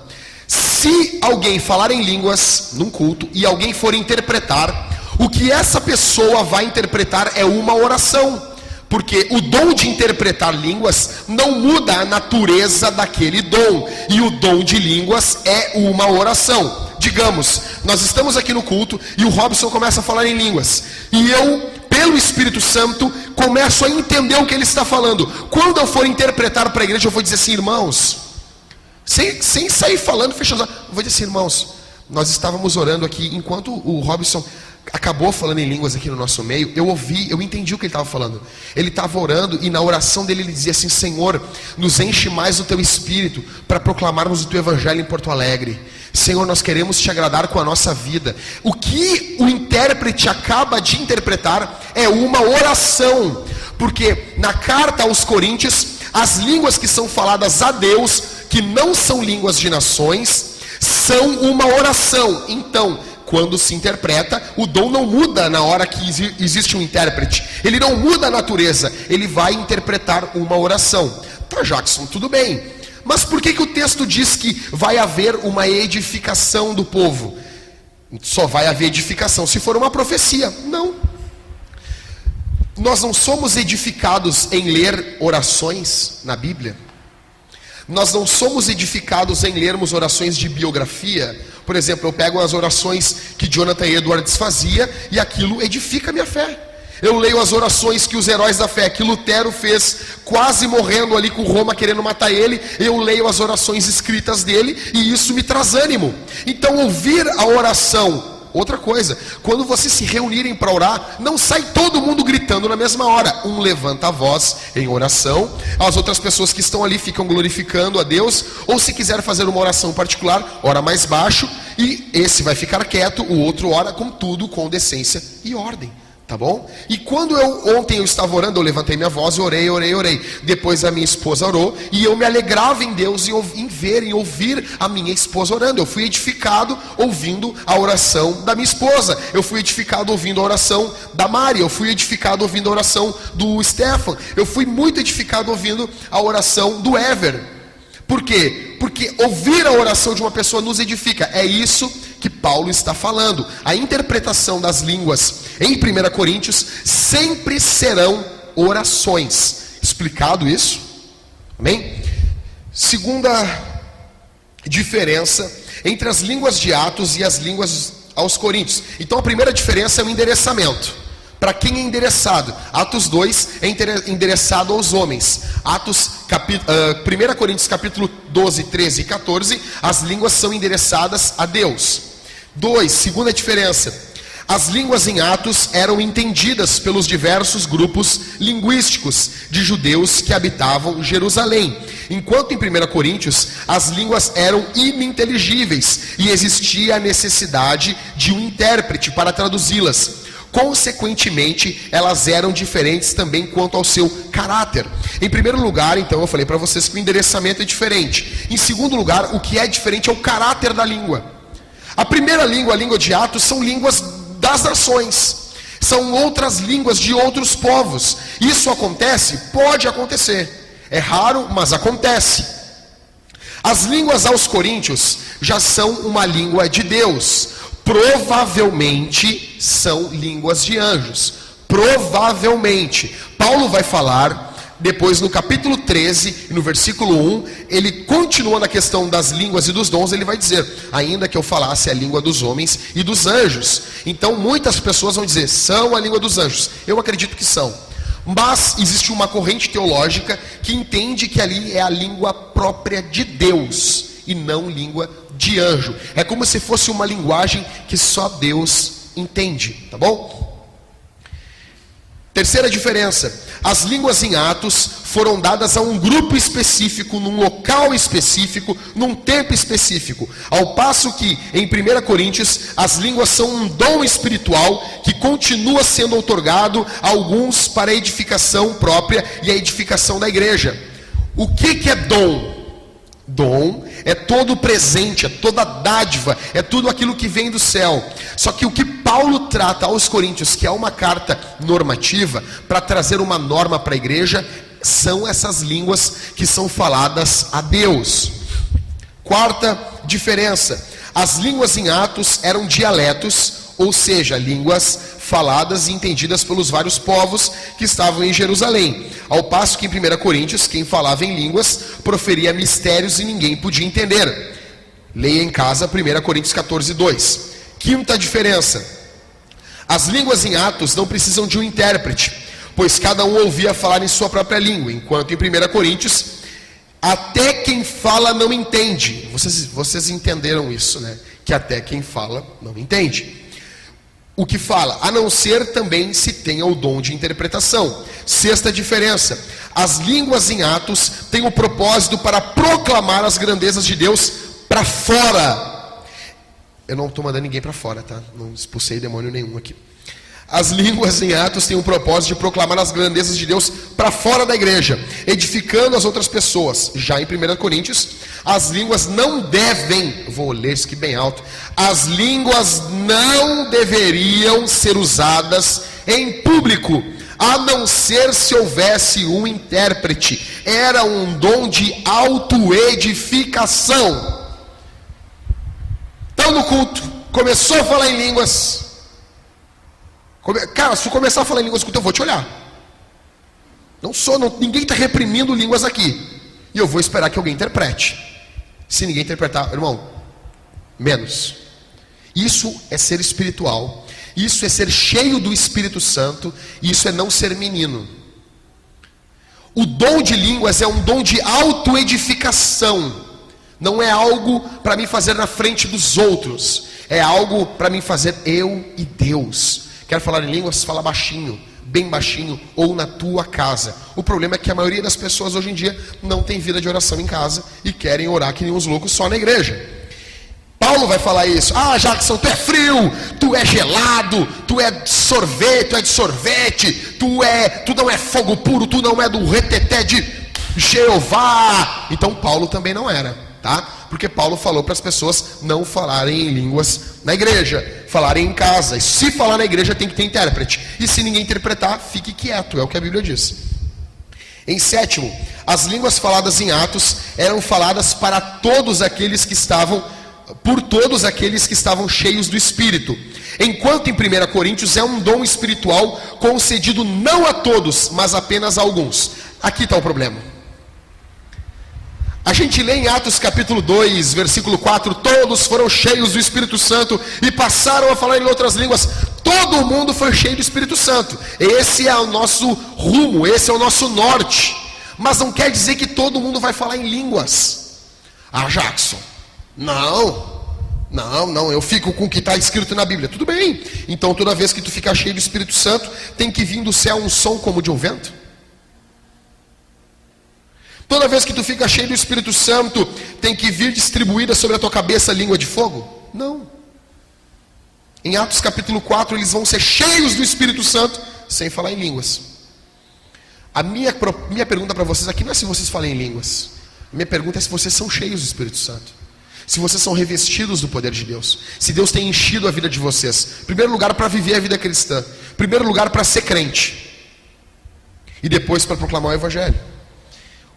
Speaker 1: Se alguém falar em línguas num culto e alguém for interpretar, o que essa pessoa vai interpretar é uma oração. Porque o dom de interpretar línguas não muda a natureza daquele dom. E o dom de línguas é uma oração. Digamos, nós estamos aqui no culto e o Robson começa a falar em línguas. E eu, pelo Espírito Santo, começo a entender o que ele está falando. Quando eu for interpretar para a igreja, eu vou dizer assim, irmãos, sem sair falando, fechando, eu vou dizer assim, irmãos, nós estávamos orando aqui, enquanto o Robson acabou falando em línguas aqui no nosso meio, eu entendi o que ele estava falando. Ele estava orando e na oração dele ele dizia assim, Senhor, nos enche mais do teu Espírito para proclamarmos o teu evangelho em Porto Alegre. Senhor, nós queremos te agradar com a nossa vida. O que o intérprete acaba de interpretar é uma oração, porque na carta aos Coríntios, as línguas que são faladas a Deus, que não são línguas de nações, são uma oração. Então, quando se interpreta, o dom não muda na hora que existe um intérprete. Ele não muda a natureza, ele vai interpretar uma oração. Tá, Jackson, tudo bem. Mas por que o texto diz que vai haver uma edificação do povo? Só vai haver edificação se for uma profecia. Não. Nós não somos edificados em ler orações na Bíblia. Nós não somos edificados em lermos orações de biografia. Por exemplo, eu pego as orações que Jonathan Edwards fazia e aquilo edifica a minha fé. Eu leio as orações que os heróis da fé, que Lutero fez, quase morrendo ali com Roma querendo matar ele. Eu leio as orações escritas dele e isso me traz ânimo. Então ouvir a oração. Outra coisa, quando vocês se reunirem para orar, não sai todo mundo gritando na mesma hora. Um levanta a voz em oração, as outras pessoas que estão ali ficam glorificando a Deus, ou se quiser fazer uma oração particular, ora mais baixo, e esse vai ficar quieto, o outro ora com tudo, com decência e ordem. Tá bom? E quando ontem eu estava orando, eu levantei minha voz e orei. Depois a minha esposa orou e eu me alegrava em Deus em ouvir a minha esposa orando. Eu fui edificado ouvindo a oração da minha esposa. Eu fui edificado ouvindo a oração da Mari. Eu fui edificado ouvindo a oração do Stefan. Eu fui muito edificado ouvindo a oração do Ever. Por quê? Porque ouvir a oração de uma pessoa nos edifica. É isso que Paulo está falando. A interpretação das línguas em 1 Coríntios sempre serão orações. Explicado isso? Amém? Segunda diferença entre as línguas de Atos e as línguas aos Coríntios. Então a primeira diferença é o endereçamento. Para quem é endereçado? Atos 2 é endereçado aos homens. 1 Coríntios capítulo 12, 13 e 14, as línguas são endereçadas a Deus. Segunda diferença. As línguas em Atos eram entendidas pelos diversos grupos linguísticos de judeus que habitavam Jerusalém. Enquanto em 1 Coríntios, as línguas eram ininteligíveis e existia a necessidade de um intérprete para traduzi-las. Consequentemente, elas eram diferentes também quanto ao seu caráter. Em primeiro lugar, então, eu falei para vocês que o endereçamento é diferente. Em segundo lugar, o que é diferente é o caráter da língua. A primeira língua, a língua de Atos, são línguas das nações. São outras línguas de outros povos. Isso acontece? Pode acontecer. É raro, mas acontece. As línguas aos coríntios já são uma língua de Deus. Provavelmente são línguas de anjos. Provavelmente. Paulo vai falar depois no capítulo 13, no versículo 1, ele continua na questão das línguas e dos dons, ele vai dizer, ainda que eu falasse a língua dos homens e dos anjos. Então muitas pessoas vão dizer, são a língua dos anjos. Eu acredito que são. Mas existe uma corrente teológica que entende que ali é a língua própria de Deus e não língua de anjo. É como se fosse uma linguagem que só Deus entende, tá bom? Terceira diferença, as línguas em Atos foram dadas a um grupo específico, num local específico, num tempo específico. Ao passo que em 1 Coríntios, as línguas são um dom espiritual que continua sendo outorgado a alguns para a edificação própria e a edificação da igreja. O que é dom? Dom é todo o presente, é toda a dádiva, é tudo aquilo que vem do céu. Só que o que Paulo trata aos Coríntios, que é uma carta normativa, para trazer uma norma para a igreja, são essas línguas que são faladas a Deus. Quarta diferença: as línguas em Atos eram dialetos, ou seja, línguas faladas e entendidas pelos vários povos que estavam em Jerusalém. Ao passo que em 1 Coríntios, quem falava em línguas proferia mistérios e ninguém podia entender. Leia em casa 1 Coríntios 14, 2. Quinta diferença: as línguas em Atos não precisam de um intérprete, pois cada um ouvia falar em sua própria língua, enquanto em 1 Coríntios, até quem fala não entende. Vocês entenderam isso, né? Que até quem fala não entende o que fala, a não ser também se tenha o dom de interpretação. Sexta diferença: as línguas em Atos têm o propósito para proclamar as grandezas de Deus para fora. Eu não estou mandando ninguém para fora, tá? Não expulsei demônio nenhum aqui. As línguas em Atos têm o propósito de proclamar as grandezas de Deus para fora da igreja, edificando as outras pessoas. Já em 1 Coríntios, as línguas não devem, vou ler isso aqui bem alto, as línguas não deveriam ser usadas em público, a não ser se houvesse um intérprete. Era um dom de autoedificação. Então no culto, começou a falar em línguas. Cara, se tu começar a falar em línguas no culto, eu vou te olhar. Ninguém está reprimindo línguas aqui. E eu vou esperar que alguém interprete. Se ninguém interpretar, irmão, menos. Isso é ser espiritual. Isso é ser cheio do Espírito Santo. Isso é não ser menino. O dom de línguas é um dom de autoedificação. Não é algo para mim fazer na frente dos outros. É algo para mim fazer eu e Deus. Quer falar em línguas? Fala baixinho, bem baixinho, ou na tua casa. O problema é que a maioria das pessoas hoje em dia não tem vida de oração em casa e querem orar que nem uns loucos só na igreja. Paulo vai falar isso. Ah, Jackson, tu é frio, tu é gelado, tu é sorvete, tu é de sorvete, tu não é fogo puro, tu não é do reteté de Jeová. Então Paulo também não era, tá? Porque Paulo falou para as pessoas não falarem em línguas na igreja, falarem em casa. E se falar na igreja tem que ter intérprete. E se ninguém interpretar, fique quieto, é o que a Bíblia diz. Em sétimo, as línguas faladas em Atos eram faladas para todos aqueles que estavam, por todos aqueles que estavam cheios do Espírito. Enquanto em 1 Coríntios é um dom espiritual concedido não a todos, mas apenas a alguns. Aqui está o problema. A gente lê em Atos capítulo 2, versículo 4, todos foram cheios do Espírito Santo e passaram a falar em outras línguas. Todo mundo foi cheio do Espírito Santo. Esse é o nosso rumo, esse é o nosso norte. Mas não quer dizer que todo mundo vai falar em línguas. Ah, Jackson, não, eu fico com o que está escrito na Bíblia. Tudo bem, então toda vez que tu ficar cheio do Espírito Santo, tem que vir do céu um som como de um vento? Toda vez que tu fica cheio do Espírito Santo, tem que vir distribuída sobre a tua cabeça língua de fogo? Não. Em Atos capítulo 4, eles vão ser cheios do Espírito Santo, sem falar em línguas. A minha pergunta para vocês aqui não é se vocês falam em línguas. A minha pergunta é se vocês são cheios do Espírito Santo. Se vocês são revestidos do poder de Deus. Se Deus tem enchido a vida de vocês. Em primeiro lugar, para viver a vida cristã. Em primeiro lugar, para ser crente. E depois para proclamar o Evangelho.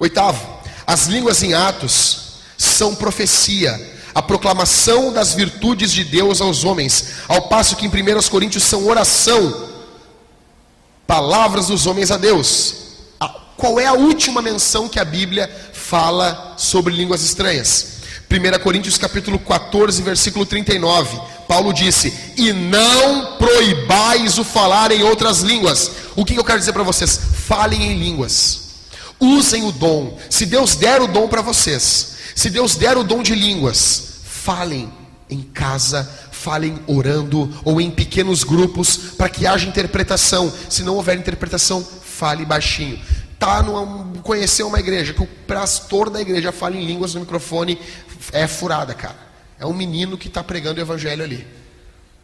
Speaker 1: Oitavo, as línguas em Atos são profecia, a proclamação das virtudes de Deus aos homens, ao passo que em 1 Coríntios são oração, palavras dos homens a Deus. Qual é a última menção que a Bíblia fala sobre línguas estranhas? 1 Coríntios capítulo 14, versículo 39, Paulo disse, e não proibais o falar em outras línguas. O que eu quero dizer para vocês? Falem em línguas. Usem o dom. Se Deus der o dom para vocês, se Deus der o dom de línguas, falem em casa, falem orando ou em pequenos grupos para que haja interpretação. Se não houver interpretação, fale baixinho. Conhecer uma igreja que o pastor da igreja fala em línguas no microfone, é furada, cara. É um menino que está pregando o evangelho ali,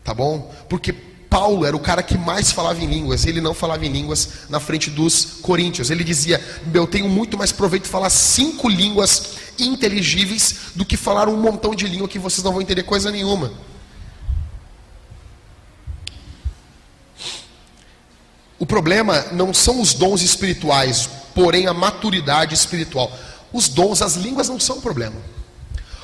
Speaker 1: tá bom? Porque Paulo era o cara que mais falava em línguas. Ele não falava em línguas na frente dos coríntios. Ele dizia, eu tenho muito mais proveito de falar 5 línguas inteligíveis do que falar um montão de língua que vocês não vão entender coisa nenhuma. O problema não são os dons espirituais, porém a maturidade espiritual. Os dons, as línguas não são o problema.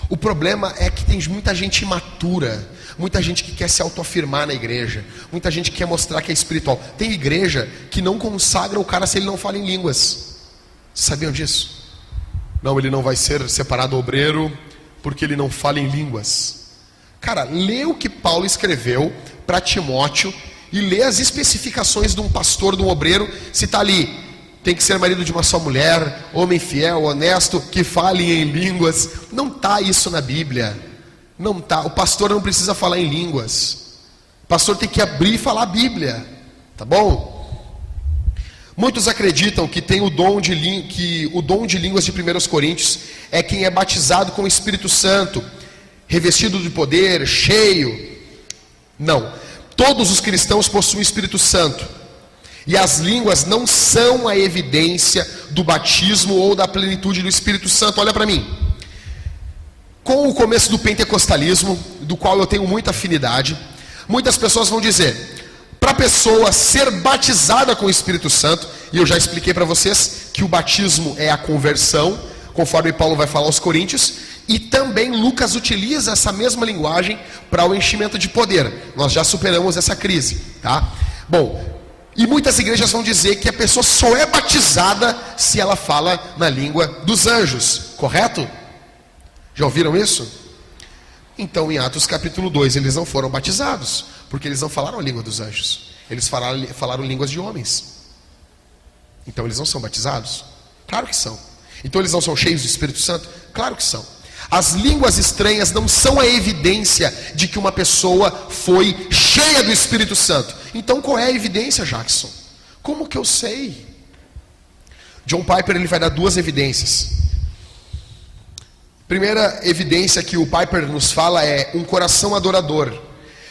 Speaker 1: O problema é que tem muita gente imatura, muita gente que quer se autoafirmar na igreja, muita gente que quer mostrar que é espiritual. Tem igreja que não consagra o cara se ele não fala em línguas. Sabiam disso? Não, ele não vai ser separado obreiro porque ele não fala em línguas. Cara, lê o que Paulo escreveu para Timóteo e lê as especificações de um pastor, de um obreiro. Se está ali, tem que ser marido de uma só mulher, homem fiel, honesto, que fale em línguas. Não está isso na Bíblia. Não está. O pastor não precisa falar em línguas. O pastor tem que abrir e falar a Bíblia. Tá bom? Muitos acreditam que tem o dom de línguas de 1 Coríntios é quem é batizado com o Espírito Santo, revestido de poder, cheio. Não. Todos os cristãos possuem o Espírito Santo. E as línguas não são a evidência do batismo ou da plenitude do Espírito Santo. Olha para mim. Com o começo do pentecostalismo, do qual eu tenho muita afinidade, muitas pessoas vão dizer, para a pessoa ser batizada com o Espírito Santo, e eu já expliquei para vocês que o batismo é a conversão, conforme Paulo vai falar aos Coríntios, e também Lucas utiliza essa mesma linguagem para o enchimento de poder. Nós já superamos essa crise, tá? Bom, e muitas igrejas vão dizer que a pessoa só é batizada se ela fala na língua dos anjos, correto? Já ouviram isso? Então em Atos capítulo 2 eles não foram batizados, porque eles não falaram a língua dos anjos. Eles falaram línguas de homens. Então eles não são batizados? Claro que são. Então eles não são cheios do Espírito Santo? Claro que são. As línguas estranhas não são a evidência de que uma pessoa foi cheia do Espírito Santo. Então qual é a evidência, Jackson? Como que eu sei? John Piper ele vai dar duas evidências. Primeira evidência que o Piper nos fala é um coração adorador.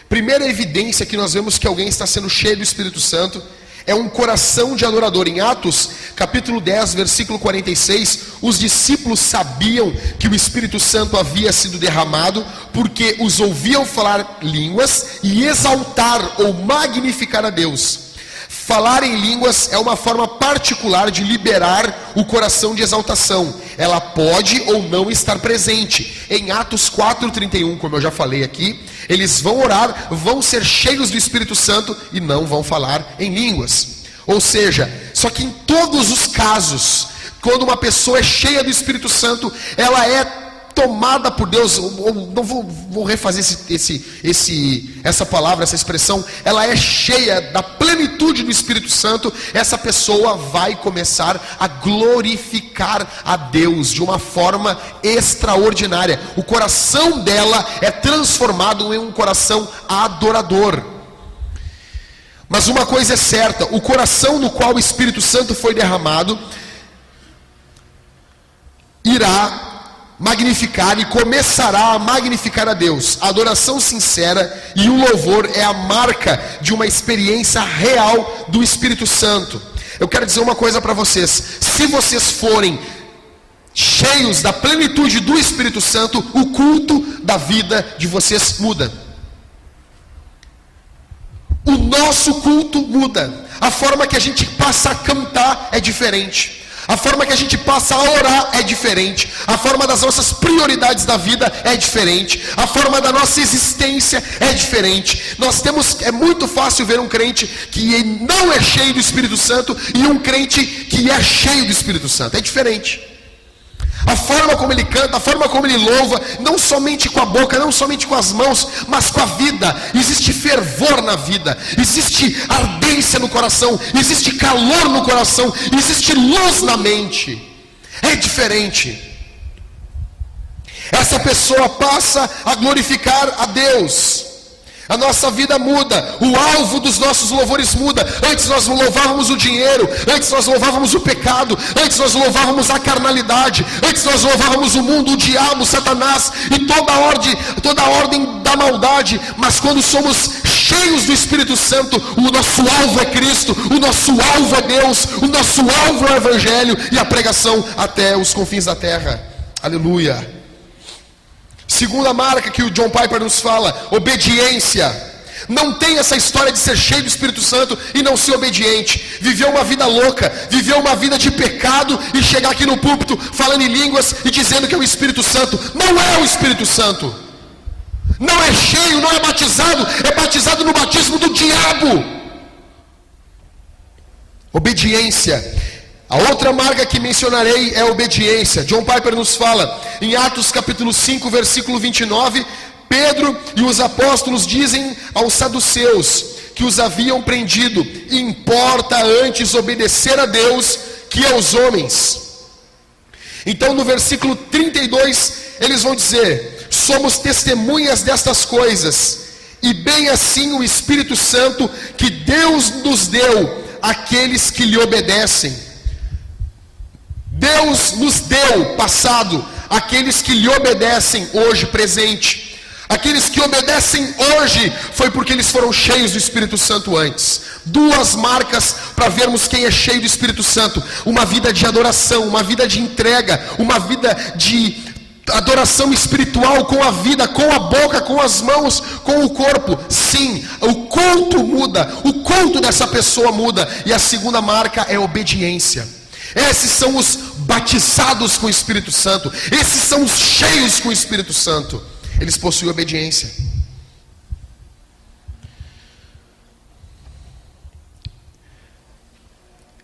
Speaker 1: Primeira evidência que nós vemos que alguém está sendo cheio do Espírito Santo é um coração de adorador. Em Atos, capítulo 10, versículo 46, os discípulos sabiam que o Espírito Santo havia sido derramado, porque os ouviam falar línguas e exaltar ou magnificar a Deus. Falar em línguas é uma forma particular de liberar o coração de exaltação. Ela pode ou não estar presente. Em Atos 4:31, como eu já falei aqui, eles vão orar, vão ser cheios do Espírito Santo e não vão falar em línguas. Ou seja, só que em todos os casos, quando uma pessoa é cheia do Espírito Santo, ela é tomada por Deus. Não vou refazer essa palavra, essa expressão. Ela é cheia da plenitude do Espírito Santo. Essa pessoa vai começar a glorificar a Deus de uma forma extraordinária. O coração dela é transformado em um coração adorador. Mas uma coisa é certa: o coração no qual o Espírito Santo foi derramado irá magnificar e começará a magnificar a Deus. A adoração sincera e o louvor é a marca de uma experiência real do Espírito Santo. Eu quero dizer uma coisa para vocês: se vocês forem cheios da plenitude do Espírito Santo, o culto da vida de vocês muda. O nosso culto muda. A forma que a gente passa a cantar é diferente. A forma que a gente passa a orar é diferente. A forma das nossas prioridades da vida é diferente. A forma da nossa existência é diferente. É muito fácil ver um crente que não é cheio do Espírito Santo e um crente que é cheio do Espírito Santo. É diferente. A forma como ele canta, a forma como ele louva, não somente com a boca, não somente com as mãos, mas com a vida. Existe fervor na vida, existe ardência no coração, existe calor no coração, existe luz na mente. É diferente. Essa pessoa passa a glorificar a Deus. A nossa vida muda, o alvo dos nossos louvores muda. Antes nós louvávamos o dinheiro, antes nós louvávamos o pecado, antes nós louvávamos a carnalidade, antes nós louvávamos o mundo, o diabo, Satanás e toda a ordem da maldade. Mas quando somos cheios do Espírito Santo, o nosso alvo é Cristo, o nosso alvo é Deus, o nosso alvo é o Evangelho e a pregação até os confins da terra. Aleluia. Segunda marca que o John Piper nos fala: obediência. Não tem essa história de ser cheio do Espírito Santo e não ser obediente. Viver uma vida louca, viver uma vida de pecado e chegar aqui no púlpito falando em línguas e dizendo que é o Espírito Santo. Não é o Espírito Santo. Não é cheio, não é batizado. É batizado no batismo do diabo. Obediência. A outra marca que mencionarei é a obediência. John Piper nos fala em Atos capítulo 5, versículo 29, Pedro e os apóstolos dizem aos saduceus que os haviam prendido: importa antes obedecer a Deus que aos homens. Então no versículo 32 eles vão dizer: somos testemunhas destas coisas, e bem assim o Espírito Santo que Deus nos deu àqueles que lhe obedecem. Deus nos deu, passado, aqueles que lhe obedecem, hoje, presente. Aqueles que obedecem hoje foi porque eles foram cheios do Espírito Santo antes. Duas marcas para vermos quem é cheio do Espírito Santo: uma vida de adoração, uma vida de entrega, uma vida de adoração espiritual com a vida, com a boca, com as mãos, com o corpo. Sim, o culto muda, o culto dessa pessoa muda. E a segunda marca é obediência. Esses são os batizados com o Espírito Santo. Esses são os cheios com o Espírito Santo. Eles possuem obediência.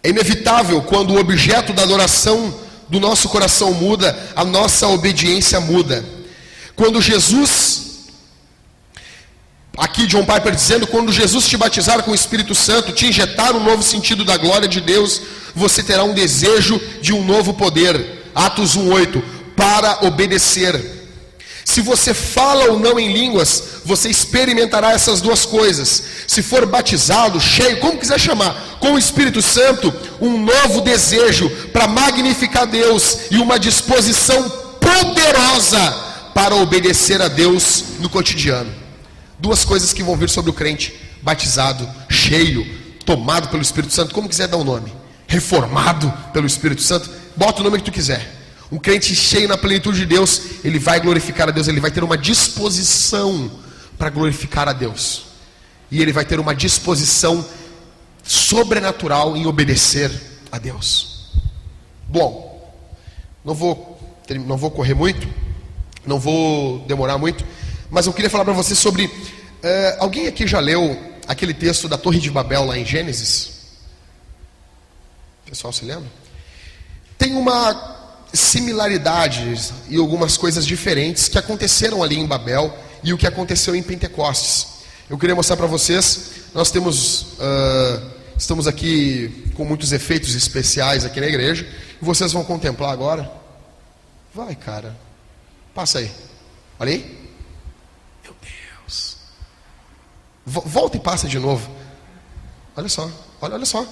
Speaker 1: É inevitável, quando o objeto da adoração do nosso coração muda, a nossa obediência muda. Quando Jesus, aqui John Piper dizendo, quando Jesus te batizar com o Espírito Santo, te injetar um novo sentido da glória de Deus, você terá um desejo de um novo poder. Atos 1:8, para obedecer. Se você fala ou não em línguas, você experimentará essas duas coisas. Se for batizado, cheio, como quiser chamar, com o Espírito Santo, um novo desejo para magnificar Deus e uma disposição poderosa para obedecer a Deus no cotidiano. Duas coisas que vão vir sobre o crente batizado, cheio, tomado pelo Espírito Santo, como quiser dar o nome, reformado pelo Espírito Santo, bota o nome que tu quiser. Um crente cheio na plenitude de Deus, ele vai glorificar a Deus, ele vai ter uma disposição para glorificar a Deus. E ele vai ter uma disposição sobrenatural em obedecer a Deus. Bom, não vou correr muito, não vou demorar muito, mas eu queria falar para você sobre... alguém aqui já leu aquele texto da Torre de Babel lá em Gênesis? O pessoal se lembra? Tem uma similaridades e algumas coisas diferentes que aconteceram ali em Babel e o que aconteceu em Pentecostes. Eu queria mostrar para vocês. Nós estamos aqui com muitos efeitos especiais aqui na igreja, e vocês vão contemplar agora. Vai, cara, passa aí, olha aí. Meu Deus, volta e passa de novo. Olha só, olha só,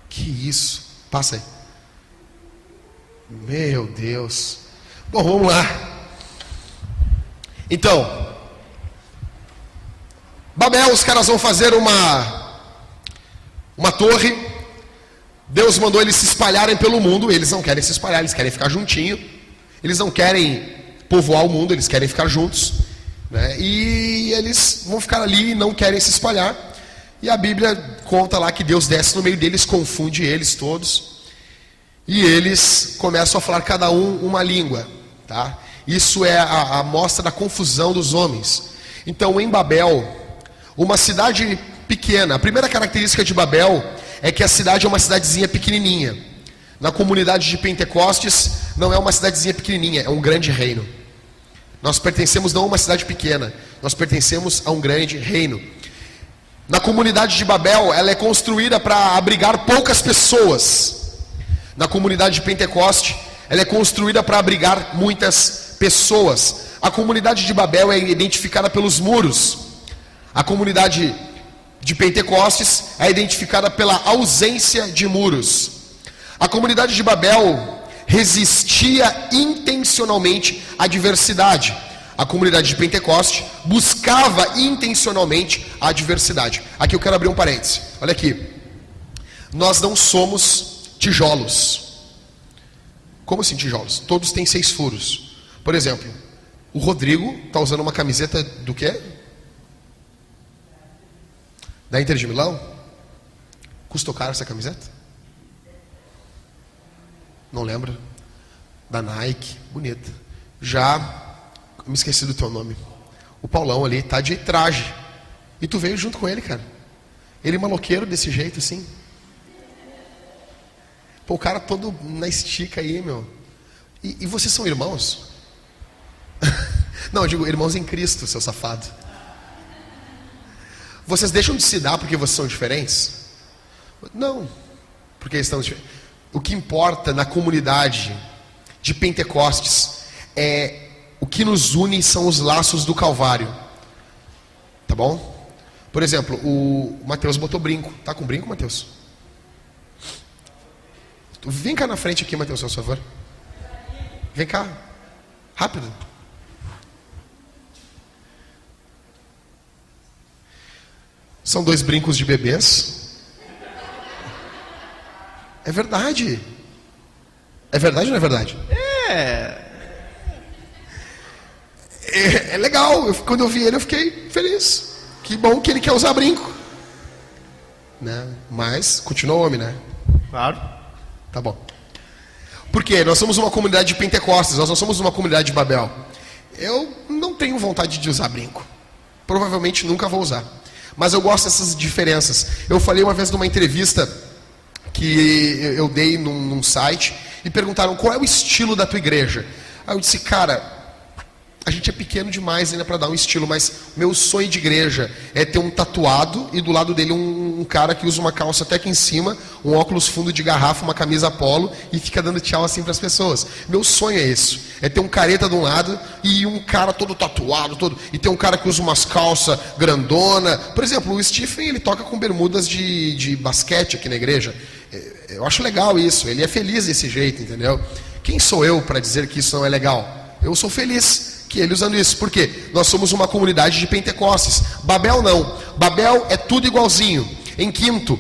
Speaker 1: que isso, passa aí. Meu Deus. Bom, vamos lá. Então, Babel, os caras vão fazer uma torre. Deus mandou eles se espalharem pelo mundo. Eles não querem se espalhar, eles querem ficar juntinho. Eles não querem povoar o mundo, eles querem ficar juntos, né? E eles vão ficar ali e não querem se espalhar. E a Bíblia conta lá que Deus desce no meio deles, confunde eles todos. E eles começam a falar cada um uma língua, tá? Isso é a amostra da confusão dos homens. Então, em Babel, uma cidade pequena, a primeira característica de Babel é que a cidade é uma cidadezinha pequenininha. Na comunidade de Pentecostes, não é uma cidadezinha pequenininha, é um grande reino. Nós pertencemos não a uma cidade pequena, nós pertencemos a um grande reino. Na comunidade de Babel, ela é construída para abrigar poucas pessoas. Na comunidade de Pentecoste, ela é construída para abrigar muitas pessoas. A comunidade de Babel é identificada pelos muros. A comunidade de Pentecostes é identificada pela ausência de muros. A comunidade de Babel resistia intencionalmente à diversidade. A comunidade de Pentecoste buscava intencionalmente a diversidade. Aqui eu quero abrir um parêntese. Olha aqui. Nós não somos tijolos. Como assim tijolos? Todos têm 6 furos. Por exemplo, o Rodrigo está usando uma camiseta do quê? Da Inter de Milão? Custou caro essa camiseta? Não lembra? Da Nike, bonita. Já, me esqueci do teu nome. O Paulão ali tá de traje. E tu veio junto com ele, cara. Ele maloqueiro desse jeito assim. Pô, o cara todo na estica aí, meu. E vocês são irmãos? Não, eu digo irmãos em Cristo, seu safado. Vocês deixam de se dar porque vocês são diferentes? Não, porque eles estão diferentes. O que importa na comunidade de Pentecostes é o que nos une são os laços do Calvário. Tá bom? Por exemplo, o Mateus botou brinco. Tá com brinco, Mateus? Vem cá na frente aqui, Mateus, por favor. Vem cá. Rápido. São 2 brincos de bebês. É verdade. É verdade ou não é verdade? É legal. Quando eu vi ele, eu fiquei feliz. Que bom que ele quer usar brinco. Né? Mas, continua homem, né?
Speaker 2: Claro.
Speaker 1: Tá bom. Porque nós somos uma comunidade de Pentecostes, nós não somos uma comunidade de Babel. Eu não tenho vontade de usar brinco. Provavelmente nunca vou usar. Mas eu gosto dessas diferenças. Eu falei uma vez numa entrevista que eu dei num site e perguntaram qual é o estilo da tua igreja. Aí eu disse, cara, a gente é pequeno demais ainda para dar um estilo, mas meu sonho de igreja é ter um tatuado e do lado dele um cara que usa uma calça até aqui em cima, um óculos fundo de garrafa, uma camisa polo e fica dando tchau assim para as pessoas. Meu sonho é isso, é ter um careta de um lado e um cara todo tatuado, e ter um cara que usa umas calças grandona. Por exemplo, o Stephen, ele toca com bermudas de basquete aqui na igreja. Eu acho legal isso, ele é feliz desse jeito, entendeu? Quem sou eu para dizer que isso não é legal? Eu sou feliz que ele usando isso. Por quê? Nós somos uma comunidade de Pentecostes. Babel não. Babel é tudo igualzinho. Em quinto,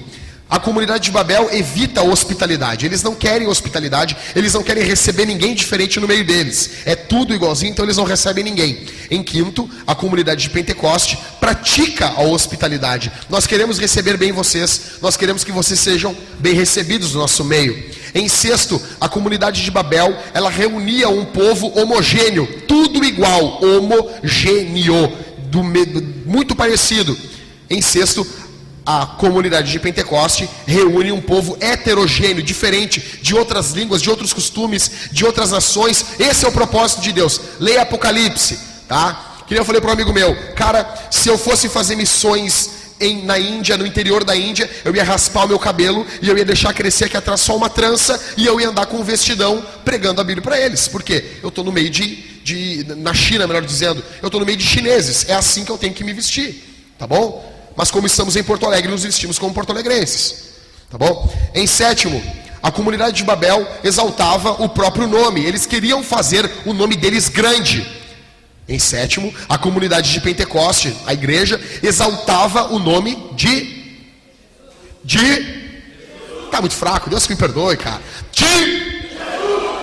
Speaker 1: a comunidade de Babel evita a hospitalidade. Eles não querem hospitalidade, eles não querem receber ninguém diferente no meio deles. É tudo igualzinho, então eles não recebem ninguém. Em quinto, a comunidade de Pentecoste pratica a hospitalidade. Nós queremos receber bem vocês, nós queremos que vocês sejam bem recebidos no nosso meio. Em sexto, a comunidade de Babel, ela reunia um povo homogêneo, tudo igual, homogêneo, muito parecido. Em sexto, a comunidade de Pentecoste reúne um povo heterogêneo, diferente, de outras línguas, de outros costumes, de outras nações. Esse é o propósito de Deus. Leia Apocalipse, tá? Que nem eu falei para um amigo meu, cara, se eu fosse fazer missões na Índia, no interior da Índia, eu ia raspar o meu cabelo e eu ia deixar crescer aqui atrás só uma trança e eu ia andar com um vestidão pregando a Bíblia para eles. Por quê? Eu estou no meio na China, melhor dizendo, eu estou no meio de chineses. É assim que eu tenho que me vestir, tá bom? Mas como estamos em Porto Alegre, nos vestimos como porto-alegrenses, tá bom? Em sétimo, a comunidade de Babel exaltava o próprio nome. Eles queriam fazer o nome deles grande. Em sétimo, a comunidade de Pentecoste, a igreja, exaltava o nome tá muito fraco, Deus que me perdoe, cara.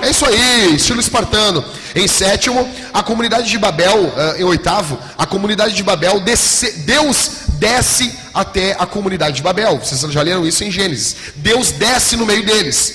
Speaker 1: É isso aí, estilo espartano. Em sétimo, a comunidade de Babel, em oitavo, a comunidade de Babel, Deus desce até a comunidade de Babel. Vocês já leram isso em Gênesis. Deus desce no meio deles.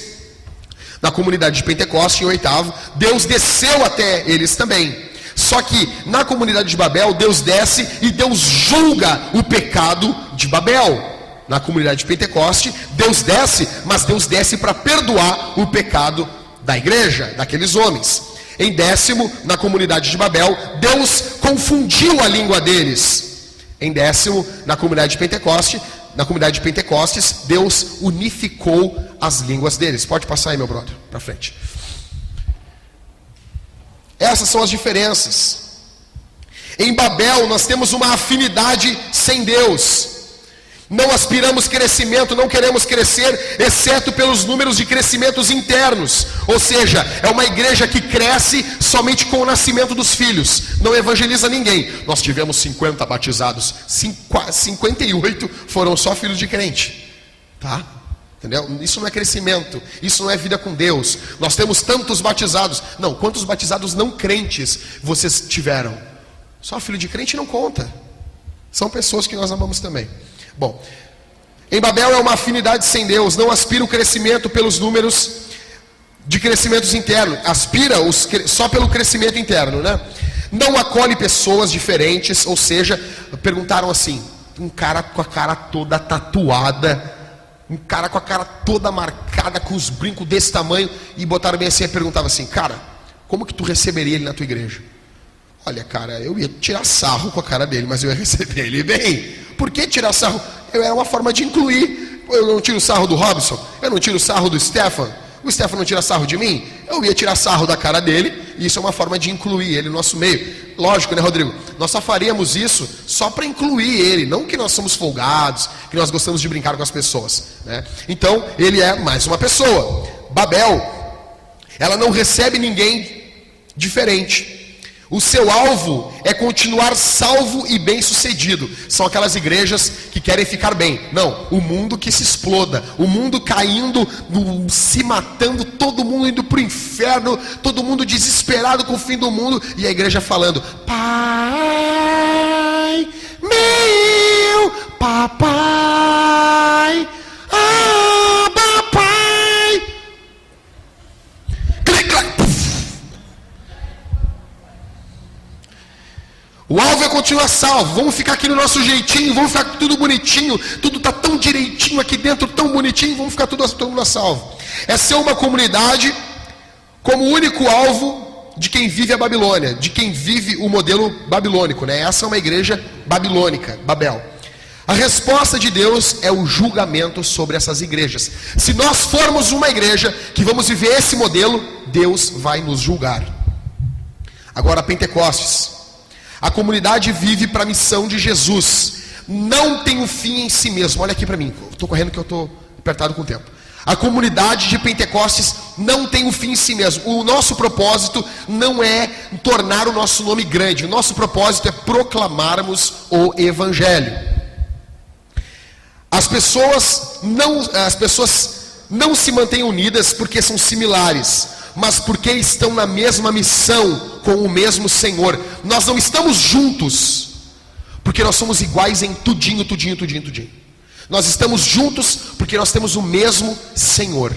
Speaker 1: Na comunidade de Pentecoste, em oitavo, Deus desceu até eles também. Só que na comunidade de Babel, Deus desce e Deus julga o pecado de Babel. Na comunidade de Pentecoste, Deus desce, mas Deus desce para perdoar o pecado da igreja, daqueles homens. Em décimo, na comunidade de Babel, Deus confundiu a língua deles. Em décimo, na comunidade de Pentecostes, Deus unificou as línguas deles. Pode passar aí, meu brother, para frente. Essas são as diferenças. Em Babel nós temos uma afinidade sem Deus. Não aspiramos crescimento, não queremos crescer, exceto pelos números de crescimentos internos. Ou seja, é uma igreja que cresce somente com o nascimento dos filhos. Não evangeliza ninguém. Nós tivemos 50 batizados, 58 foram só filhos de crente. Tá? Entendeu? Isso não é crescimento, isso não é vida com Deus. Nós temos tantos batizados. Não, quantos batizados não crentes vocês tiveram? Só filho de crente não conta. São pessoas que nós amamos também. Bom, em Babel é uma afinidade sem Deus. Não aspira o crescimento pelos números de crescimentos internos. Aspira só pelo crescimento interno, né? Não acolhe pessoas diferentes. Ou seja, perguntaram assim, um cara com a cara toda tatuada, um cara com a cara toda marcada, com os brincos desse tamanho, e botaram bem assim e perguntavam assim, cara, como que tu receberia ele na tua igreja? Olha, cara, eu ia tirar sarro com a cara dele, mas eu ia receber ele bem. Por que tirar sarro? É uma forma de incluir. Eu não tiro sarro do Robson, eu não tiro sarro do Stefan, o Stefan não tira sarro de mim, eu ia tirar sarro da cara dele, e isso é uma forma de incluir ele no nosso meio. Lógico, né, Rodrigo? Nós só faríamos isso só para incluir ele, não que nós somos folgados, que nós gostamos de brincar com as pessoas, né? Então, ele é mais uma pessoa. Babel, ela não recebe ninguém diferente. O seu alvo é continuar salvo e bem-sucedido. São aquelas igrejas que querem ficar bem. Não, o mundo que se exploda, o mundo caindo, se matando, todo mundo indo para o inferno, todo mundo desesperado com o fim do mundo, e a igreja falando, Pai, meu papai, papai. Clic, clac, puf. O alvo é continuar salvo. Vamos ficar aqui no nosso jeitinho, vamos ficar tudo bonitinho, tudo está tão direitinho aqui dentro, tão bonitinho, vamos ficar todo mundo a salvo. É ser uma comunidade como único alvo de quem vive a Babilônia, de quem vive o modelo babilônico, né? Essa é uma igreja babilônica, Babel. A resposta de Deus é o julgamento sobre essas igrejas. Se nós formos uma igreja que vamos viver esse modelo, Deus vai nos julgar. Agora, Pentecostes. A comunidade vive para a missão de Jesus. Não tem um fim em si mesmo. Olha aqui para mim. Estou correndo que eu estou apertado com o tempo. A comunidade de Pentecostes não tem um fim em si mesmo. O nosso propósito não é tornar o nosso nome grande. O nosso propósito é proclamarmos o Evangelho. As pessoas não se mantêm unidas porque são similares, mas porque estão na mesma missão, com o mesmo Senhor. Nós não estamos juntos porque nós somos iguais em tudinho. Nós estamos juntos porque nós temos o mesmo Senhor,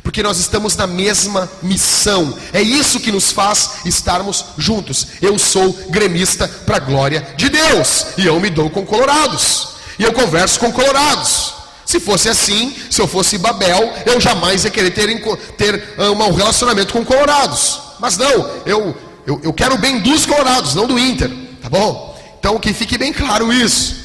Speaker 1: porque nós estamos na mesma missão. É isso que nos faz estarmos juntos. Eu sou gremista para a glória de Deus, e eu me dou com colorados, e eu converso com colorados. Se fosse assim, se eu fosse Babel, eu jamais ia querer ter um relacionamento com colorados. Mas não, eu quero o bem dos colorados, não do Inter, tá bom? Então que fique bem claro isso.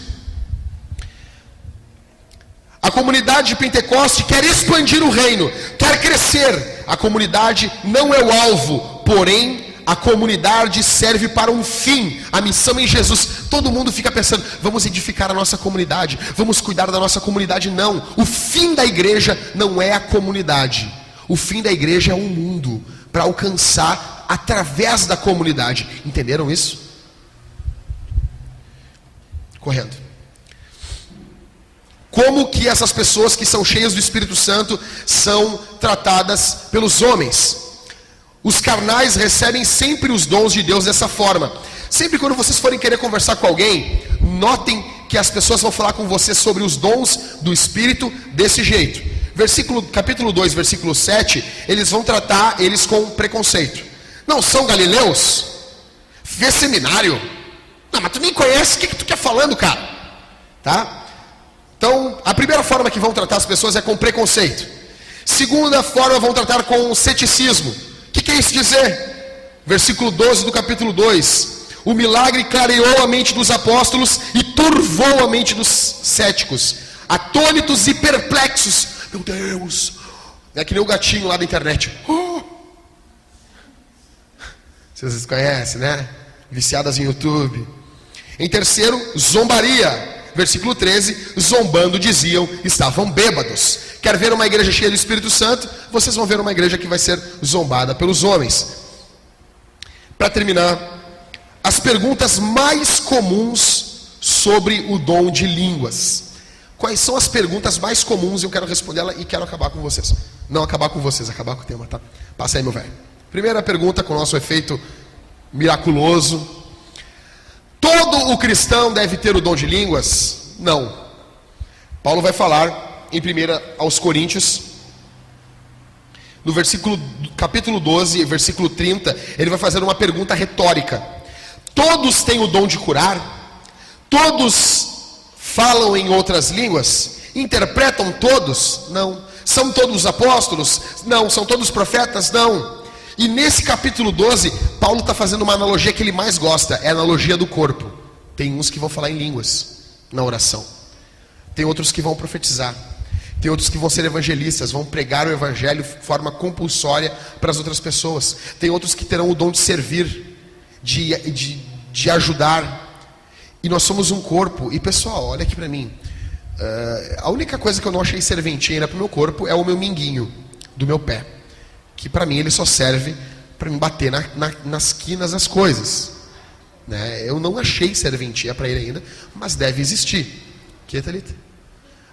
Speaker 1: A comunidade de Pentecoste quer expandir o reino, quer crescer. A comunidade não é o alvo, porém a comunidade serve para um fim, a missão em Jesus. Todo mundo fica pensando, vamos edificar a nossa comunidade, vamos cuidar da nossa comunidade. Não, o fim da igreja não é a comunidade. O fim da igreja é o mundo, para alcançar através da comunidade. Entenderam isso? Correndo. Como que essas pessoas que são cheias do Espírito Santo são tratadas pelos homens? Os carnais recebem sempre os dons de Deus dessa forma. Sempre quando vocês forem querer conversar com alguém, notem que as pessoas vão falar com você sobre os dons do Espírito desse jeito. Capítulo 2, versículo 7, eles vão tratar eles com preconceito. Não são galileus? Vê seminário? Não, mas tu nem conhece, o que tu quer falando, cara? Tá? Então, a primeira forma que vão tratar as pessoas é com preconceito. Segunda forma, vão tratar com ceticismo. O que é isso dizer? Versículo 12 do capítulo 2. O milagre clareou a mente dos apóstolos e turvou a mente dos céticos, atônitos e perplexos. Meu Deus, é que nem o gatinho lá da internet. Vocês conhecem, né? Viciadas em YouTube. Em terceiro, zombaria. Versículo 13, zombando diziam, estavam bêbados. Quer ver uma igreja cheia do Espírito Santo? Vocês vão ver uma igreja que vai ser zombada pelos homens. Para terminar, as perguntas mais comuns sobre o dom de línguas. Quais são as perguntas mais comuns? Eu quero responder ela e quero acabar com vocês. Não acabar com vocês, acabar com o tema, tá? Passa aí, meu velho. Primeira pergunta com o nosso efeito miraculoso. Todo o cristão deve ter o dom de línguas? Não. Paulo vai falar em 1 aos Coríntios, no capítulo 12, versículo 30, ele vai fazer uma pergunta retórica. Todos têm o dom de curar? Todos falam em outras línguas? Interpretam todos? Não. São todos apóstolos? Não. São todos profetas? Não. E nesse capítulo 12, Paulo está fazendo uma analogia que ele mais gosta, é a analogia do corpo. Tem uns que vão falar em línguas na oração. Tem outros que vão profetizar. Tem outros que vão ser evangelistas, vão pregar o evangelho de forma compulsória para as outras pessoas. Tem outros que terão o dom de servir, de ajudar. E nós somos um corpo. E pessoal, olha aqui para mim. A única coisa que eu não achei serventia para o meu corpo é o meu minguinho do meu pé. Que para mim ele só serve para me bater nas quinas das coisas. Né? Eu não achei serventia para ele ainda, mas deve existir. Que é, Thalita?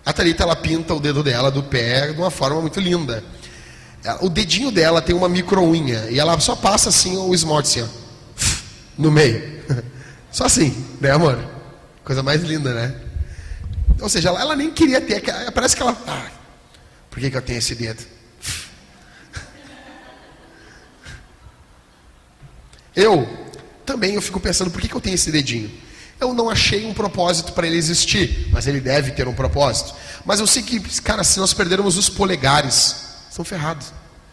Speaker 1: A Thalita, ela pinta o dedo dela do pé de uma forma muito linda. O dedinho dela tem uma micro-unha e ela só passa assim o esmalte assim, ó, no meio. Só assim, né, amor? Coisa mais linda, né? Ou seja, ela nem queria ter, parece que ela... por que eu tenho esse dedo? Eu fico pensando, por que eu tenho esse dedinho? Eu não achei um propósito para ele existir, mas ele deve ter um propósito. Mas eu sei que, cara, se nós perdermos os polegares, estão ferrados.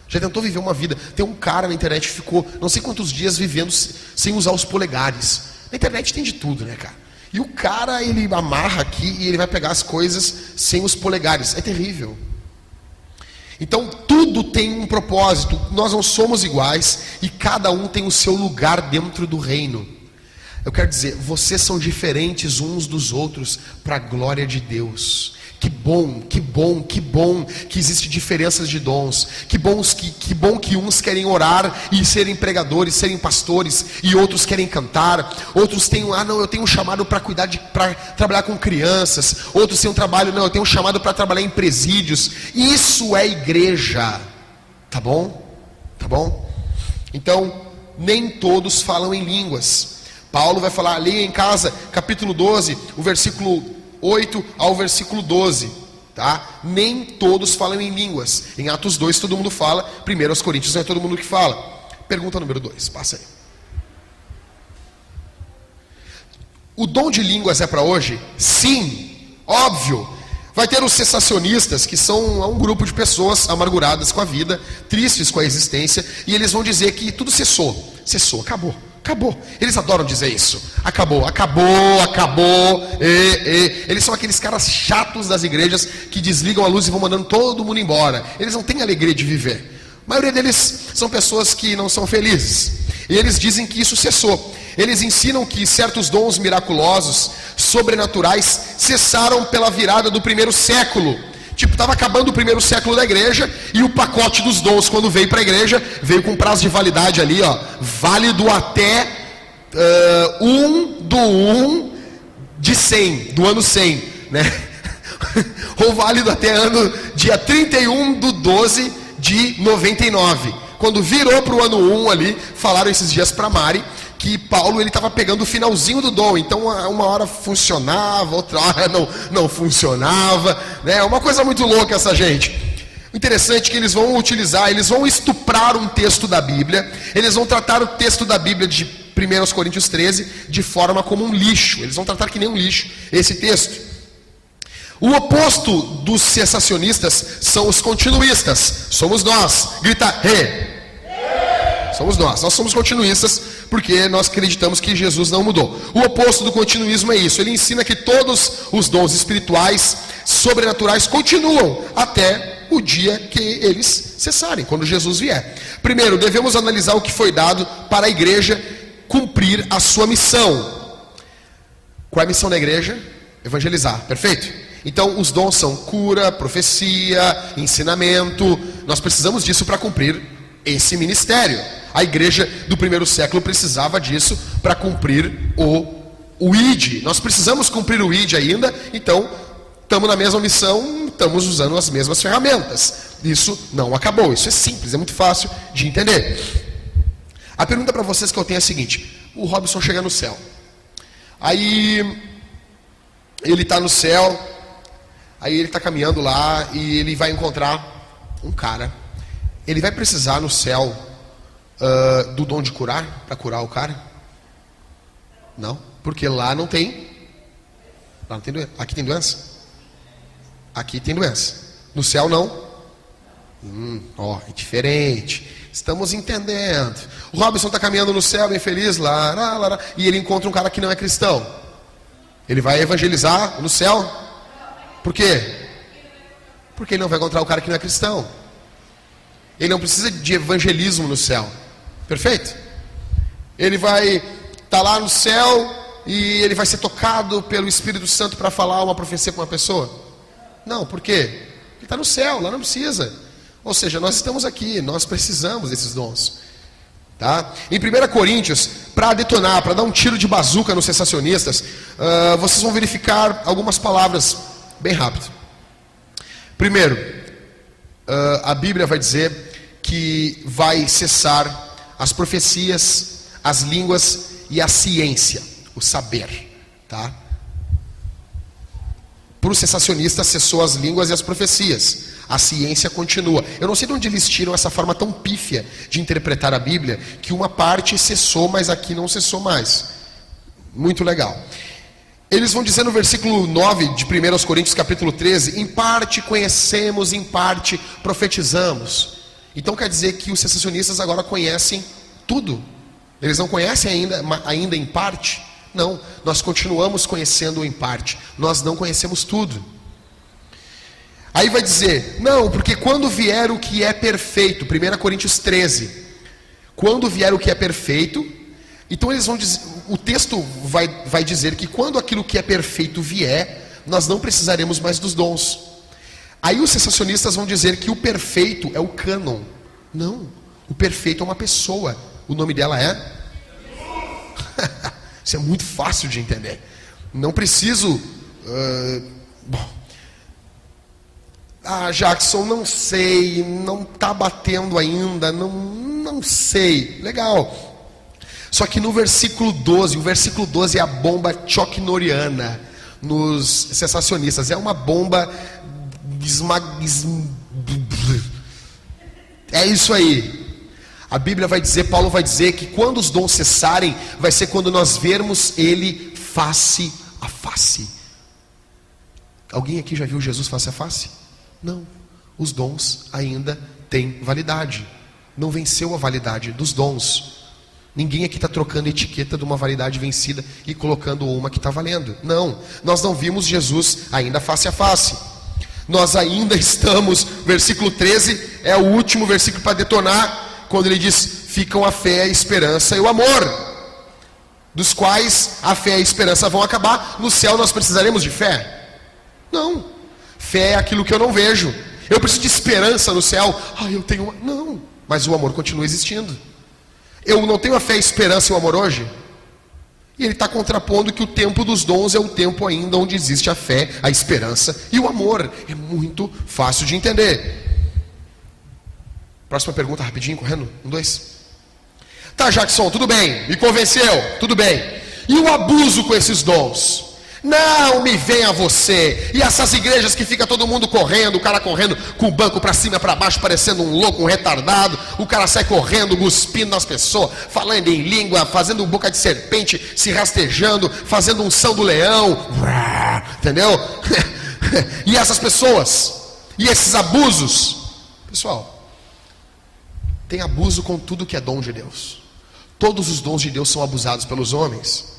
Speaker 1: Já tentou viver uma vida? Tem um cara na internet que ficou não sei quantos dias vivendo sem usar os polegares. Na internet tem de tudo, né, cara? E o cara, ele amarra aqui e ele vai pegar as coisas sem os polegares. É terrível. Então, tudo tem um propósito. Nós não somos iguais e cada um tem o seu lugar dentro do reino. Eu quero dizer, vocês são diferentes uns dos outros para a glória de Deus. Que bom, que bom, que bom que existe diferenças de dons. Que bom que uns querem orar e serem pregadores, serem pastores, e outros querem cantar. Outros têm, eu tenho um chamado para para trabalhar com crianças. Outros têm um trabalho, eu tenho um chamado para trabalhar em presídios. Isso é igreja. Tá bom? Tá bom? Então, nem todos falam em línguas. Paulo vai falar ali em casa, capítulo 12, o versículo 8 ao versículo 12, tá? Nem todos falam em línguas. Em Atos 2 todo mundo fala, 1 aos Coríntios não é todo mundo que fala. Pergunta número 2, passa aí. O dom de línguas é para hoje? Sim, óbvio. Vai ter os cessacionistas, que são um grupo de pessoas amarguradas com a vida, tristes com a existência, e eles vão dizer que tudo cessou, acabou. Eles adoram dizer isso. Acabou. Eles são aqueles caras chatos das igrejas que desligam a luz e vão mandando todo mundo embora. Eles não têm alegria de viver. A maioria deles são pessoas que não são felizes. E eles dizem que isso cessou. Eles ensinam que certos dons miraculosos, sobrenaturais, cessaram pela virada do 1º século. Tipo, estava acabando o 1º século da igreja e o pacote dos dons, quando veio para a igreja, veio com prazo de validade ali, ó, válido até 1/1 do ano 100, né? Ou válido até dia 31/12 de 99. Quando virou para o ano 1 ali, falaram esses dias para Mari que Paulo ele estava pegando o finalzinho do dom, então uma hora funcionava, outra hora não funcionava, né? Uma coisa muito louca essa gente. O interessante é que eles vão estuprar um texto da Bíblia, eles vão tratar o texto da Bíblia de 1 Coríntios 13 de forma como um lixo, eles vão tratar que nem um lixo esse texto. O oposto dos cessacionistas são os continuistas, somos nós, grita ré. Somos nós somos continuistas porque nós acreditamos que Jesus não mudou. O oposto do continuismo é isso, ele ensina que todos os dons espirituais, sobrenaturais continuam até o dia que eles cessarem, quando Jesus vier. Primeiro, devemos analisar o que foi dado para a igreja cumprir a sua missão. Qual é a missão da igreja? Evangelizar, perfeito? Então os dons são cura, profecia, ensinamento. Nós precisamos disso para cumprir esse ministério. A igreja do 1º século precisava disso para cumprir o ID. Nós precisamos cumprir o ID ainda, então estamos na mesma missão, estamos usando as mesmas ferramentas. Isso não acabou, isso é simples, é muito fácil de entender. A pergunta para vocês que eu tenho é a seguinte: o Robson chega no céu, aí ele está no céu, aí ele está caminhando lá e ele vai encontrar um cara. Ele vai precisar no céu do dom de curar, para curar o cara? Não, porque lá não tem doença. Aqui tem doença? Aqui tem doença. No céu não. É diferente. Estamos entendendo. O Robson está caminhando no céu, bem feliz, lá, e ele encontra um cara que não é cristão. Ele vai evangelizar no céu? Por quê? Porque ele não vai encontrar o cara que não é cristão. Ele não precisa de evangelismo no céu. Perfeito? Ele vai estar lá no céu e ele vai ser tocado pelo Espírito Santo para falar uma profecia com uma pessoa? Não, por quê? Ele está no céu, lá não precisa. Ou seja, nós estamos aqui, nós precisamos desses dons. Tá? Em 1 Coríntios, para detonar, para dar um tiro de bazuca nos sensacionistas, vocês vão verificar algumas palavras bem rápido. Primeiro, a Bíblia vai dizer que vai cessar as profecias, as línguas e a ciência, o saber. Tá? Para os sensacionistas cessou as línguas e as profecias. A ciência continua. Eu não sei de onde eles tiram essa forma tão pífia de interpretar a Bíblia, que uma parte cessou, mas aqui não cessou mais. Muito legal. Eles vão dizer no versículo 9 de 1 Coríntios capítulo 13, em parte conhecemos, em parte profetizamos. Então quer dizer que os sensacionistas agora conhecem tudo. Eles não conhecem ainda em parte? Não, nós continuamos conhecendo em parte. Nós não conhecemos tudo. Aí vai dizer, não, porque quando vier o que é perfeito, 1 Coríntios 13, quando vier o que é perfeito, então eles vão dizer, o texto vai dizer que quando aquilo que é perfeito vier, nós não precisaremos mais dos dons. Aí os sensacionistas vão dizer que o perfeito é o cânon. Não, o perfeito é uma pessoa, o nome dela é? Isso é muito fácil de entender. Não preciso... Jackson, não sei, não está batendo ainda, não sei. Legal. Só que no versículo 12, o versículo 12 é a bomba choquinoriana nos sensacionistas. É uma bomba é isso aí. A Bíblia vai dizer, Paulo vai dizer que quando os dons cessarem, vai ser quando nós vermos ele face a face. Alguém aqui já viu Jesus face a face? Não, os dons ainda têm validade. Não venceu a validade dos dons. Ninguém aqui está trocando etiqueta de uma validade vencida e colocando uma que está valendo. Não, nós não vimos Jesus ainda face a face. Nós ainda estamos, versículo 13 é o último versículo para detonar, quando ele diz, ficam a fé, a esperança e o amor, dos quais a fé e a esperança vão acabar. No céu nós precisaremos de fé? Não. Fé é aquilo que eu não vejo. Eu preciso de esperança no céu. Eu tenho uma... Não, mas o amor continua existindo. Eu não tenho a fé, a esperança e o amor hoje? E ele está contrapondo que o tempo dos dons é o tempo ainda onde existe a fé, a esperança e o amor. É muito fácil de entender. Próxima pergunta, rapidinho, correndo. 1, 2. Tá, Jackson, tudo bem. Me convenceu, tudo bem. E o abuso com esses dons? Não me venha você. E essas igrejas que fica todo mundo correndo, o cara correndo com o banco para cima, para baixo, parecendo um louco, um retardado. O cara sai correndo, cuspindo nas pessoas, falando em língua, fazendo boca de serpente, se rastejando, fazendo unção do leão. Entendeu? E essas pessoas, e esses abusos. Pessoal, tem abuso com tudo que é dom de Deus. Todos os dons de Deus são abusados pelos homens.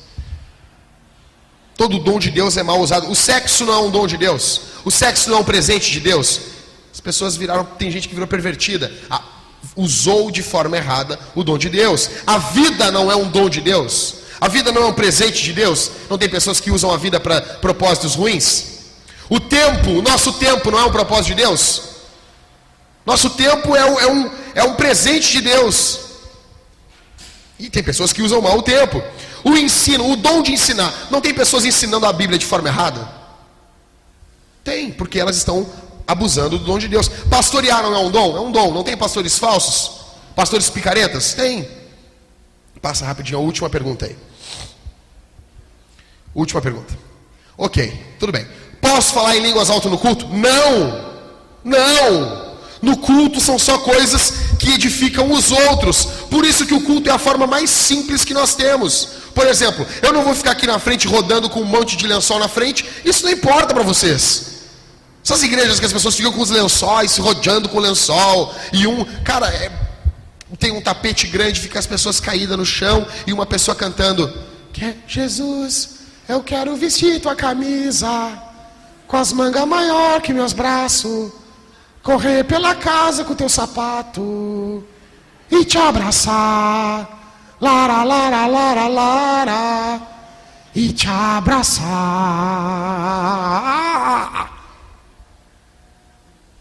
Speaker 1: Todo dom de Deus é mal usado. O sexo não é um dom de Deus. O sexo não é um presente de Deus. As pessoas viraram, tem gente que virou pervertida. Usou de forma errada o dom de Deus. A vida não é um dom de Deus. A vida não é um presente de Deus. Não tem pessoas que usam a vida para propósitos ruins. O tempo, o nosso tempo não é um propósito de Deus. Nosso tempo é um presente de Deus. E tem pessoas que usam mal o tempo. O ensino, o dom de ensinar. Não tem pessoas ensinando a Bíblia de forma errada? Tem, porque elas estão abusando do dom de Deus. Pastorear não é um dom? É um dom. Não tem pastores falsos? Pastores picaretas? Tem. Passa rapidinho a última pergunta aí. Última pergunta. Ok, tudo bem. Posso falar em línguas alto no culto? Não! Não! No culto são só coisas que edificam os outros. Por isso que o culto é a forma mais simples que nós temos. Por exemplo, eu não vou ficar aqui na frente rodando com um monte de lençol na frente. Isso não importa para vocês. Essas igrejas que as pessoas ficam com os lençóis, se rodeando com o lençol. E tem um tapete grande, fica as pessoas caídas no chão. E uma pessoa cantando: Jesus, eu quero vestir tua camisa com as mangas maior que meus braços, correr pela casa com teu sapato e te abraçar, lara, lara, lara, lara, e te abraçar.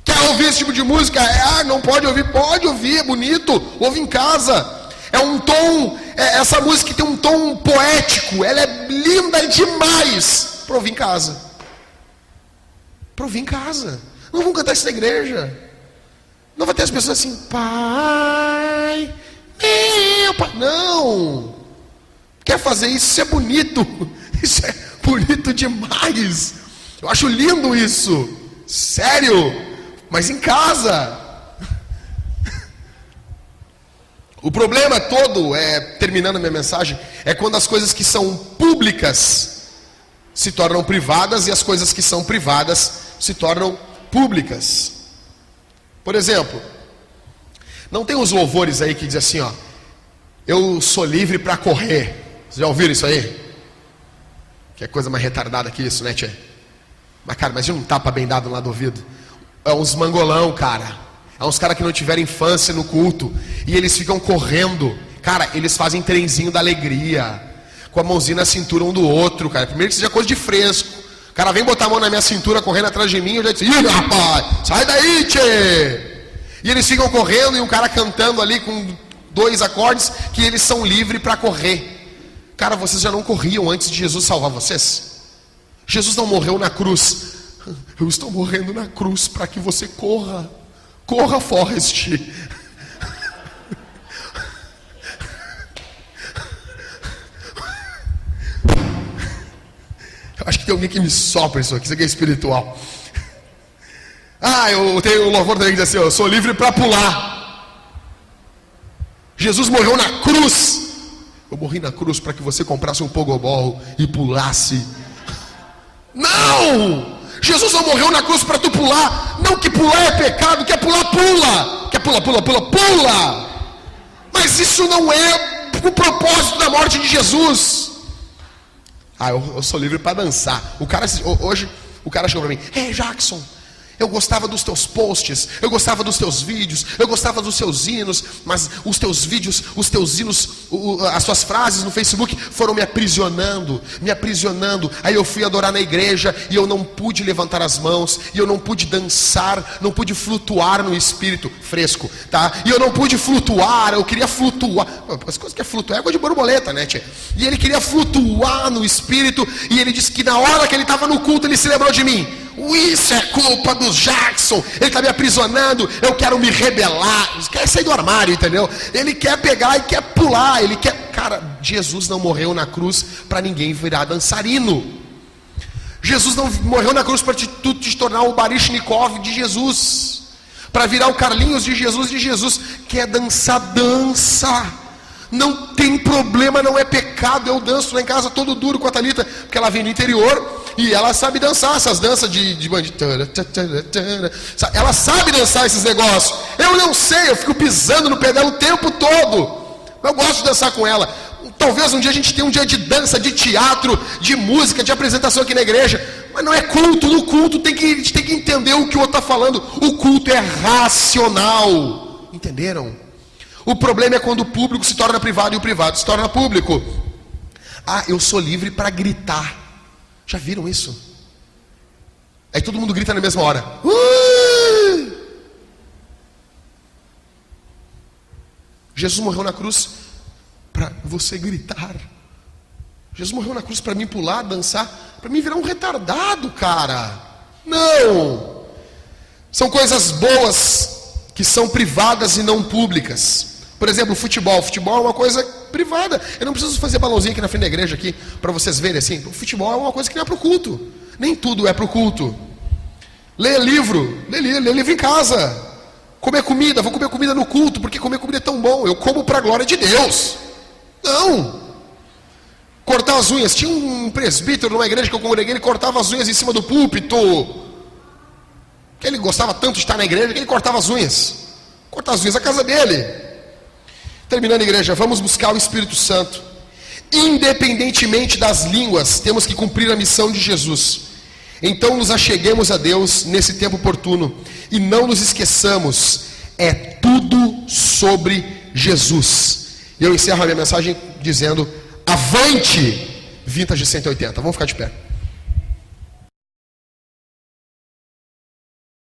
Speaker 1: Quer ouvir esse tipo de música? Não pode ouvir? Pode ouvir, é bonito, ouve em casa. É um tom, essa música tem um tom poético, ela é linda demais para ouvir em casa. Para ouvir em casa. Não vão cantar isso na igreja. Não vai ter as pessoas assim: Pai, meu Pai. Não. Quer fazer isso? Isso é bonito. Isso é bonito demais. Eu acho lindo isso. Sério. Mas em casa. O problema todo, terminando a minha mensagem, é quando as coisas que são públicas se tornam privadas e as coisas que são privadas se tornam públicas. Por exemplo, não tem os louvores aí que diz assim, ó: eu sou livre para correr. Vocês já ouviram isso aí? Que é coisa mais retardada que isso, né, tchê? Mas cara, imagina um tapa bem dado lá do ouvido. É uns mangolão, cara. É uns caras que não tiveram infância no culto e eles ficam correndo. Cara, eles fazem trenzinho da alegria, com a mãozinha na cintura um do outro, cara. Primeiro que seja coisa de fresco. O cara vem botar a mão na minha cintura correndo atrás de mim, eu já disse: ih, rapaz, sai daí, tchê! E eles ficam correndo e um cara cantando ali com 2 acordes que eles são livres para correr. Cara, vocês já não corriam antes de Jesus salvar vocês? Jesus não morreu na cruz. Eu estou morrendo na cruz para que você corra. Corra, Forrest. Eu acho que tem alguém que me sopra isso aqui é espiritual. Eu tenho um louvor também que diz assim: eu sou livre para pular. Jesus morreu na cruz. Eu morri na cruz para que você comprasse um pogobol e pulasse. Não! Jesus não morreu na cruz para tu pular. Não que pular é pecado, quer pular, pula. Quer pula, pula, pula, pula. Mas isso não é o propósito da morte de Jesus. Eu sou livre para dançar. Hoje o cara chegou para mim: Jackson, eu gostava dos teus posts, eu gostava dos teus vídeos, eu gostava dos seus hinos, mas os teus vídeos, os teus hinos, as suas frases no Facebook foram me aprisionando. Aí eu fui adorar na igreja e eu não pude levantar as mãos, e eu não pude dançar, não pude flutuar no espírito fresco, tá? E eu não pude flutuar, eu queria flutuar. As coisas que é flutuar é coisa de borboleta, né, tia? E ele queria flutuar no espírito, e ele disse que na hora que ele estava no culto, ele se lembrou de mim. Isso é culpa do Jackson, ele está me aprisionando, eu quero me rebelar. Ele quer sair do armário, entendeu? Ele quer pegar e quer pular, ele quer... Cara, Jesus não morreu na cruz para ninguém virar dançarino. Jesus não morreu na cruz para tu te tornar o Baryshnikov de Jesus, para virar o Carlinhos de Jesus. Quer dançar, dança. Não tem problema, não é pecado. Eu danço lá em casa todo duro com a Thalita, porque ela vem do interior e ela sabe dançar essas danças de bandido. Ela sabe dançar esses negócios. Eu não sei, eu fico pisando no pé dela o tempo todo. Eu gosto de dançar com ela. Talvez um dia a gente tenha um dia de dança, de teatro, de música, de apresentação aqui na igreja. Mas não é culto. No culto a gente tem que entender o que o outro está falando. O culto é racional. Entenderam? O problema é quando o público se torna privado e o privado se torna público. Eu sou livre para gritar. Já viram isso? Aí todo mundo grita na mesma hora. Jesus morreu na cruz para você gritar. Jesus morreu na cruz para mim pular, dançar, para mim virar um retardado, cara. Não! São coisas boas que são privadas e não públicas. Por exemplo, futebol. Futebol é uma coisa privada. Eu não preciso fazer balãozinho aqui na frente da igreja aqui para vocês verem assim. O futebol é uma coisa que não é para o culto. Nem tudo é para o culto. Lê livro. Lê livro em casa. Comer comida. Vou comer comida no culto porque comer comida é tão bom. Eu como para a glória de Deus. Não. Cortar as unhas. Tinha um presbítero numa igreja que eu congreguei. Ele cortava as unhas em cima do púlpito. Que ele gostava tanto de estar na igreja que ele cortava as unhas. Cortava as unhas na casa dele. Terminando, igreja, vamos buscar o Espírito Santo. Independentemente das línguas, temos que cumprir a missão de Jesus. Então nos acheguemos a Deus nesse tempo oportuno. E não nos esqueçamos, é tudo sobre Jesus. E eu encerro a minha mensagem dizendo: avante, Vintage 180. Vamos ficar de pé.